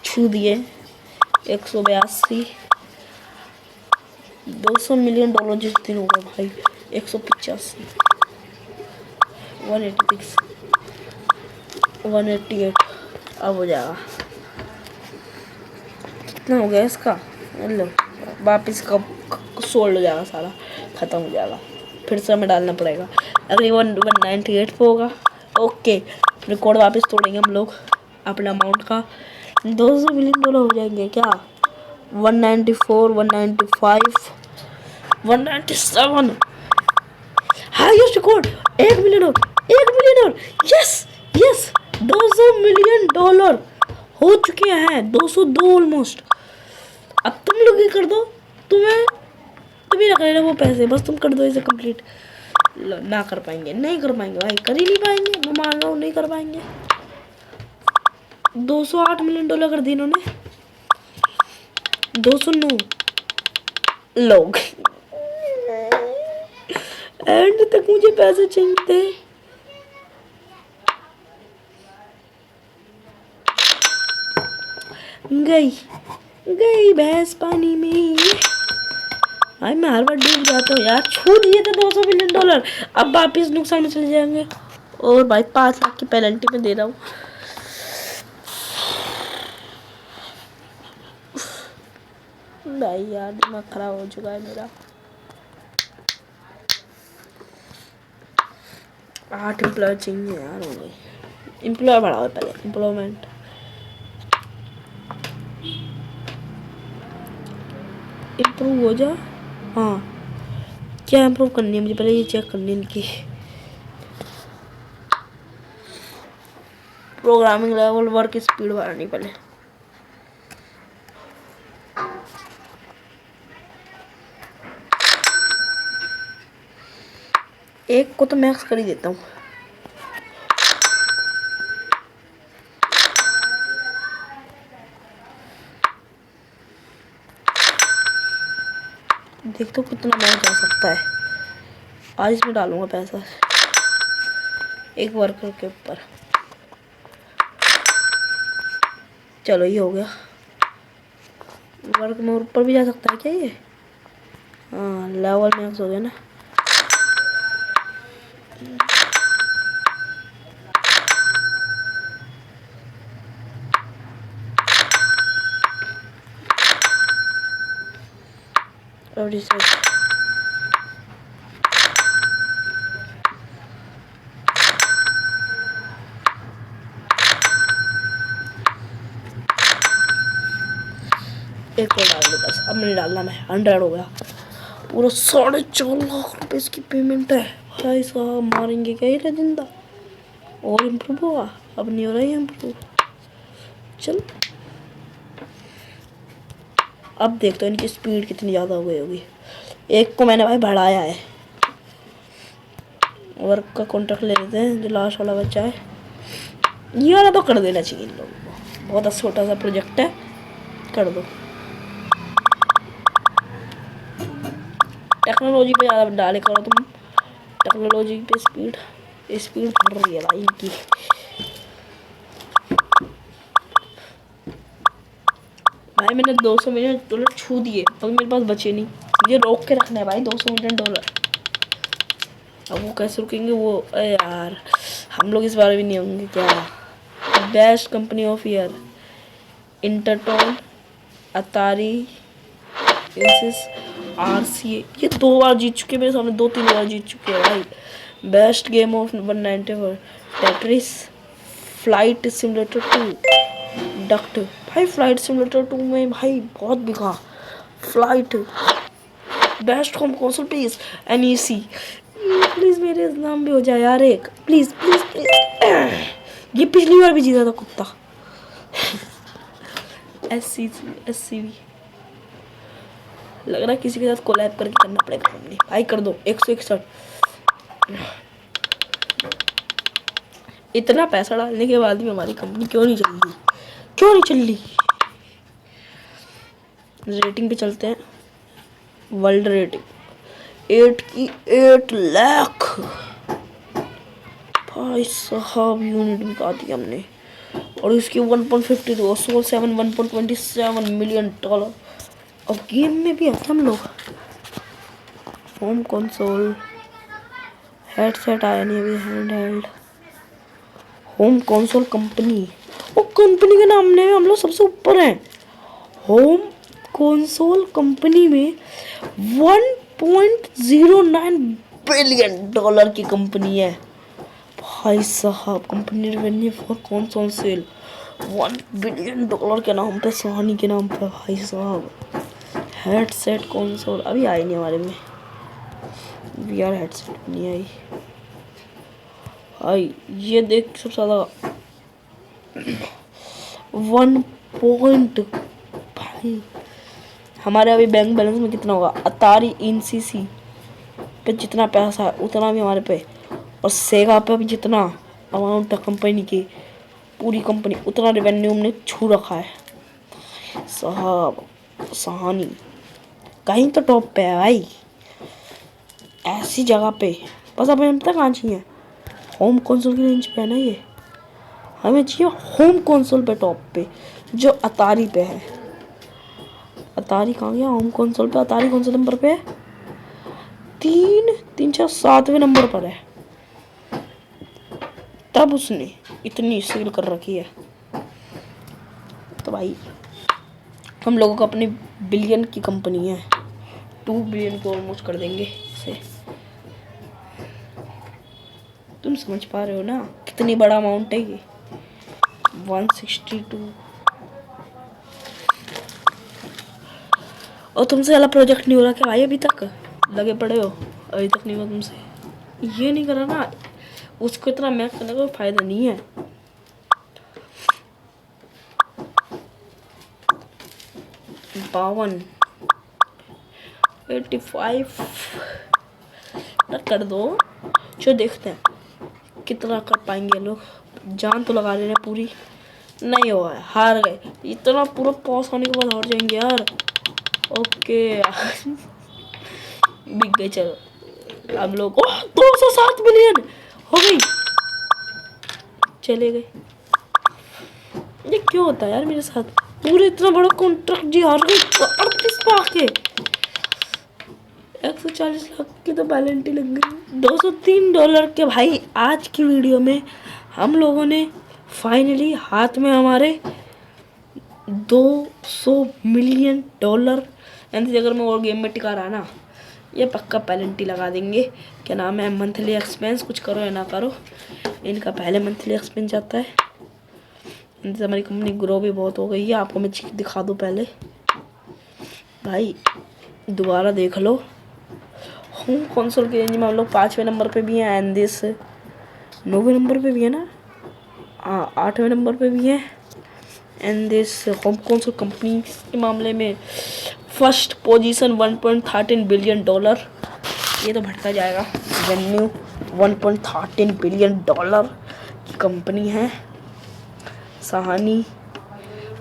छू दिए। 182, $200 मिलियन जिस दिन होगा भाई। 185, 186, 188 अब हो जाएगा। कितना हो गया इसका? लो वापिस कब सोल्ड हो जाएगा, सारा ख़त्म हो जाएगा, फिर से हमें डालना पड़ेगा। अगली 198 पे होगा। ओके रिकॉर्ड वापस तोड़ेंगे हम लोग अपने अमाउंट का। $200 मिलियन हो जाएंगे क्या? 194, 195, 197 हाईएस्ट रिकॉर्ड। 1 मिलियन और 1 मिलियन और यस यस $200 मिलियन हो चुके हैं। 202 ऑलमोस्ट। अब तुम लोग ही कर दो, तुम ही रख लेना वो पैसे, बस तुम कर दो इसे कंप्लीट। ना कर पाएंगे, नहीं कर पाएंगे भाई, कर ही नहीं पाएंगे, मैं मान रहा हूँ नहीं कर पाएंगे। $208 मिलियन कर दिए इन्होंने। 209 लोग एंड तक मुझे पैसे चाहिए थे। गई भैंस पानी में। भाई मैं हर बार डूब जाता हूँ यार, छू दिए थे $200 मिलियन, अब वापिस नुकसान में चले जाएंगे। और भाई 5 लाख की पेनल्टी में दे रहा हूँ। भाई यार दिमाग खराब हो चुका है मेरा। 8 एम्प्लॉय चाहिए यार, हो गई। एम्प्लॉय बढ़ाओ पहले, एम्प्लॉयमेंट। इम्प्रूव हो जा। हाँ क्या इम्प्रूव करनी है मुझे, पहले ये चेक करनी है इनकी। प्रोग्रामिंग लेवल, वर्क स्पीड बढ़ानी पहले। एक को तो मैक्स कर ही देता हूँ। देखते हो कितना मैच जा सकता है। आज इसमें डालूंगा पैसा एक वर्कर के ऊपर। चलो ये हो गया। वर्क में ऊपर भी जा सकता है क्या ये? हाँ लेवल मैक्स हो गया ना। और रिसेट एक और डाल दो बस, अब नहीं डालना मैं। 100 हो गया। पूरा 4.5 लाख रुपए इसकी पेमेंट है भाई साहब। मारेंगे क्या ये जिंदा? और इम्प्रूव हुआ? अब नहीं हो रहा है इम्प्रूव। चल अब देखते हैं इनकी स्पीड कितनी ज़्यादा हो गई होगी। एक को मैंने भाई बढ़ाया है। वर्क का कॉन्ट्रैक्ट ले लेते हैं, जो लास्ट वाला बच्चा है। ये वाला तो कर देना चाहिए इन लोगों को, बहुत छोटा सा प्रोजेक्ट है, कर दो। टेक्नोलॉजी पे ज़्यादा डाले करो तुम। टेक्नोलॉजी पे स्पीड स्पीड बढ़ रही है भाई इनकी। भाई मैंने 200 मिलियन डॉलर छू दिए, अब मेरे पास बचे नहीं। मुझे रोक के रखना है भाई 200 मिलियन डॉलर। अब वो कैसे रुकेंगे वो? अरे यार हम लोग इस बार भी नहीं होंगे क्या? Best company of year Intertone, Atari, इंसिस, RCA। ये 2 बार जीत चुके, मेरे सामने 2-3 बार जीत चुके हैं भाई। Best game of 194 Tetris, flight simulator 2, डक्ट। भाई फ्लाइट सिमुलेटर 2 में भाई बहुत बिका। Flight best home console piece NEC। Please मेरे नाम भी हो जाए यार एक, प्लीज प्लीज प्लीज। ये पिछली बार भी जीता था कुत्ता। SCV लग रहा है किसी के साथ कोलैब करके करना पड़ेगा हमने। भाई कर दो 161। इतना पैसा डालने के बाद भी हमारी कंपनी क्यों नहीं चल रही? क्यों नहीं चल रही? रेटिंग पे चलते हैं। वर्ल्ड रेटिंग 8 की 8 लाख। भाई साहब यूनिट बिका दी हमने। और इसकी 1.52 सोल 7 1.27 मिलियन डॉलर। और गेम में भी आते हम लोग। होम कंसोल हेडसेट आया नहीं अभी, hand held. Home console company, वो कंपनी के नाम में हम लोग सबसे ऊपर हैं। होम कंसोल कंपनी में 1.09 बिलियन डॉलर की कंपनी है भाई साहब। Company revenue for console sale 1 billion dollar के नाम पे, सोनी के नाम पे भाई साहब। हेडसेट कंसोल अभी आई नहीं हमारे में। VR हेडसेट नहीं आई भाई। ये देख सबसे ज़्यादा 1 पॉइंट भाई। हमारे अभी बैंक बैलेंस में कितना होगा? अतारी INCC पे जितना पैसा है उतना भी हमारे पे, और सेगा पे भी जितना अमाउंट है कंपनी की, पूरी कंपनी उतना रेवेन्यू हमने छू रखा है साहब। सहानी कहीं तो टॉप पे है भाई, ऐसी जगह पे। बस अब हमें पता कहाँ चाहिए? होम कंसोल की रेंज पे है ना ये। हमें चाहिए होम कंसोल पे टॉप पे, जो अतारी पे है। अतारी कहाँ गया होम कंसोल पे? अतारी कौन सा नंबर पे है? 7वें नंबर पर है। तब उसने इतनी सेल कर रखी है। तो भाई हम लोगों को अपनी बिलियन की कंपनी है, 2 बिलियन को ऑलमोस्ट कर देंगे इसे। तुम समझ पा रहे हो ना कितनी बड़ा अमाउंट है ये? 162। और तुमसे वाला प्रोजेक्ट नहीं हो रहा क्या भाई? अभी तक लगे पड़े हो, अभी तक नहीं हुआ तुमसे। ये नहीं करा ना, उसको इतना मैक्स करने का कोई फायदा नहीं है। बावन 85 कर दो। जो देखते हैं कितना कर पाएंगे लोग। जान तो लगा रहे हैं पूरी, नहीं हुआ है, हार गए। इतना पूरा पॉस होने के बाद हार जाएंगे यार। ओके बिक गए। चलो अब लोग 207 मिलियन हो गई, चले गए। ये क्यों होता है यार मेरे साथ? पूरे इतना बड़ा कॉन्ट्रैक्ट जी हार गई 38 पे आके। 140 लाख की तो पेनल्टी लग गई। $203 के भाई आज की वीडियो में हम लोगों ने फाइनली हाथ में हमारे $200 मिलियन एंड अगर मैं और गेम में टिका रहा ना, ये पक्का पेनल्टी लगा देंगे। क्या नाम है, मंथली एक्सपेंस, कुछ करो या ना करो, इनका पहले मंथली एक्सपेंस जाता है। इनसे हमारी कंपनी ग्रो भी बहुत हो गई है। आपको मैं चीज दिखा दूँ पहले भाई, दोबारा देख लो। होम कंसोल की रेंज में हम लोग 5वें नंबर पे भी हैं, एंड दिस 9वें नंबर पे भी है ना, हाँ 8वें नंबर पे भी है। And this home console company के मामले में फर्स्ट पोजीशन $1.13 बिलियन। ये तो बढ़ता जाएगा। रेवेन्यू $1.13 बिलियन की कंपनी है सहानी।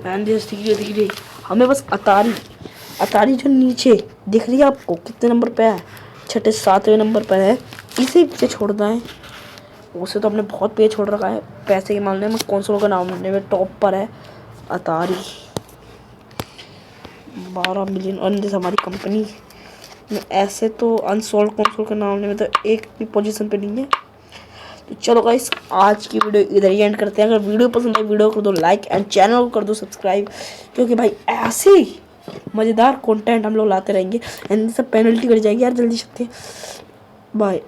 एंड दिस धीरे धीरे हमें बस अतारी जो नीचे दिख रही है आपको, कितने नंबर पे है, 6-7वें नंबर पर है, इसे पीछे छोड़ना है। उसे तो हमने बहुत पीछे छोड़ रखा है पैसे के मामले में। कंसोल का नाम लेने में टॉप पर है अतारी, 12 मिलियन। और हमारी कंपनी में ऐसे तो अनसोल्ड कंसोल के नाम में तो एक भी पोजीशन पे नहीं है। तो चलो गाइस, आज की वीडियो इधर ही एंड करते हैं। अगर वीडियो पसंद आई वीडियो कर दो लाइक एंड चैनल को कर दो सब्सक्राइब, क्योंकि भाई ऐसे ही मज़ेदार कंटेंट हम लोग लाते रहेंगे। एंड सब पेनल्टी कर जाएगी यार जल्दी से। बाय।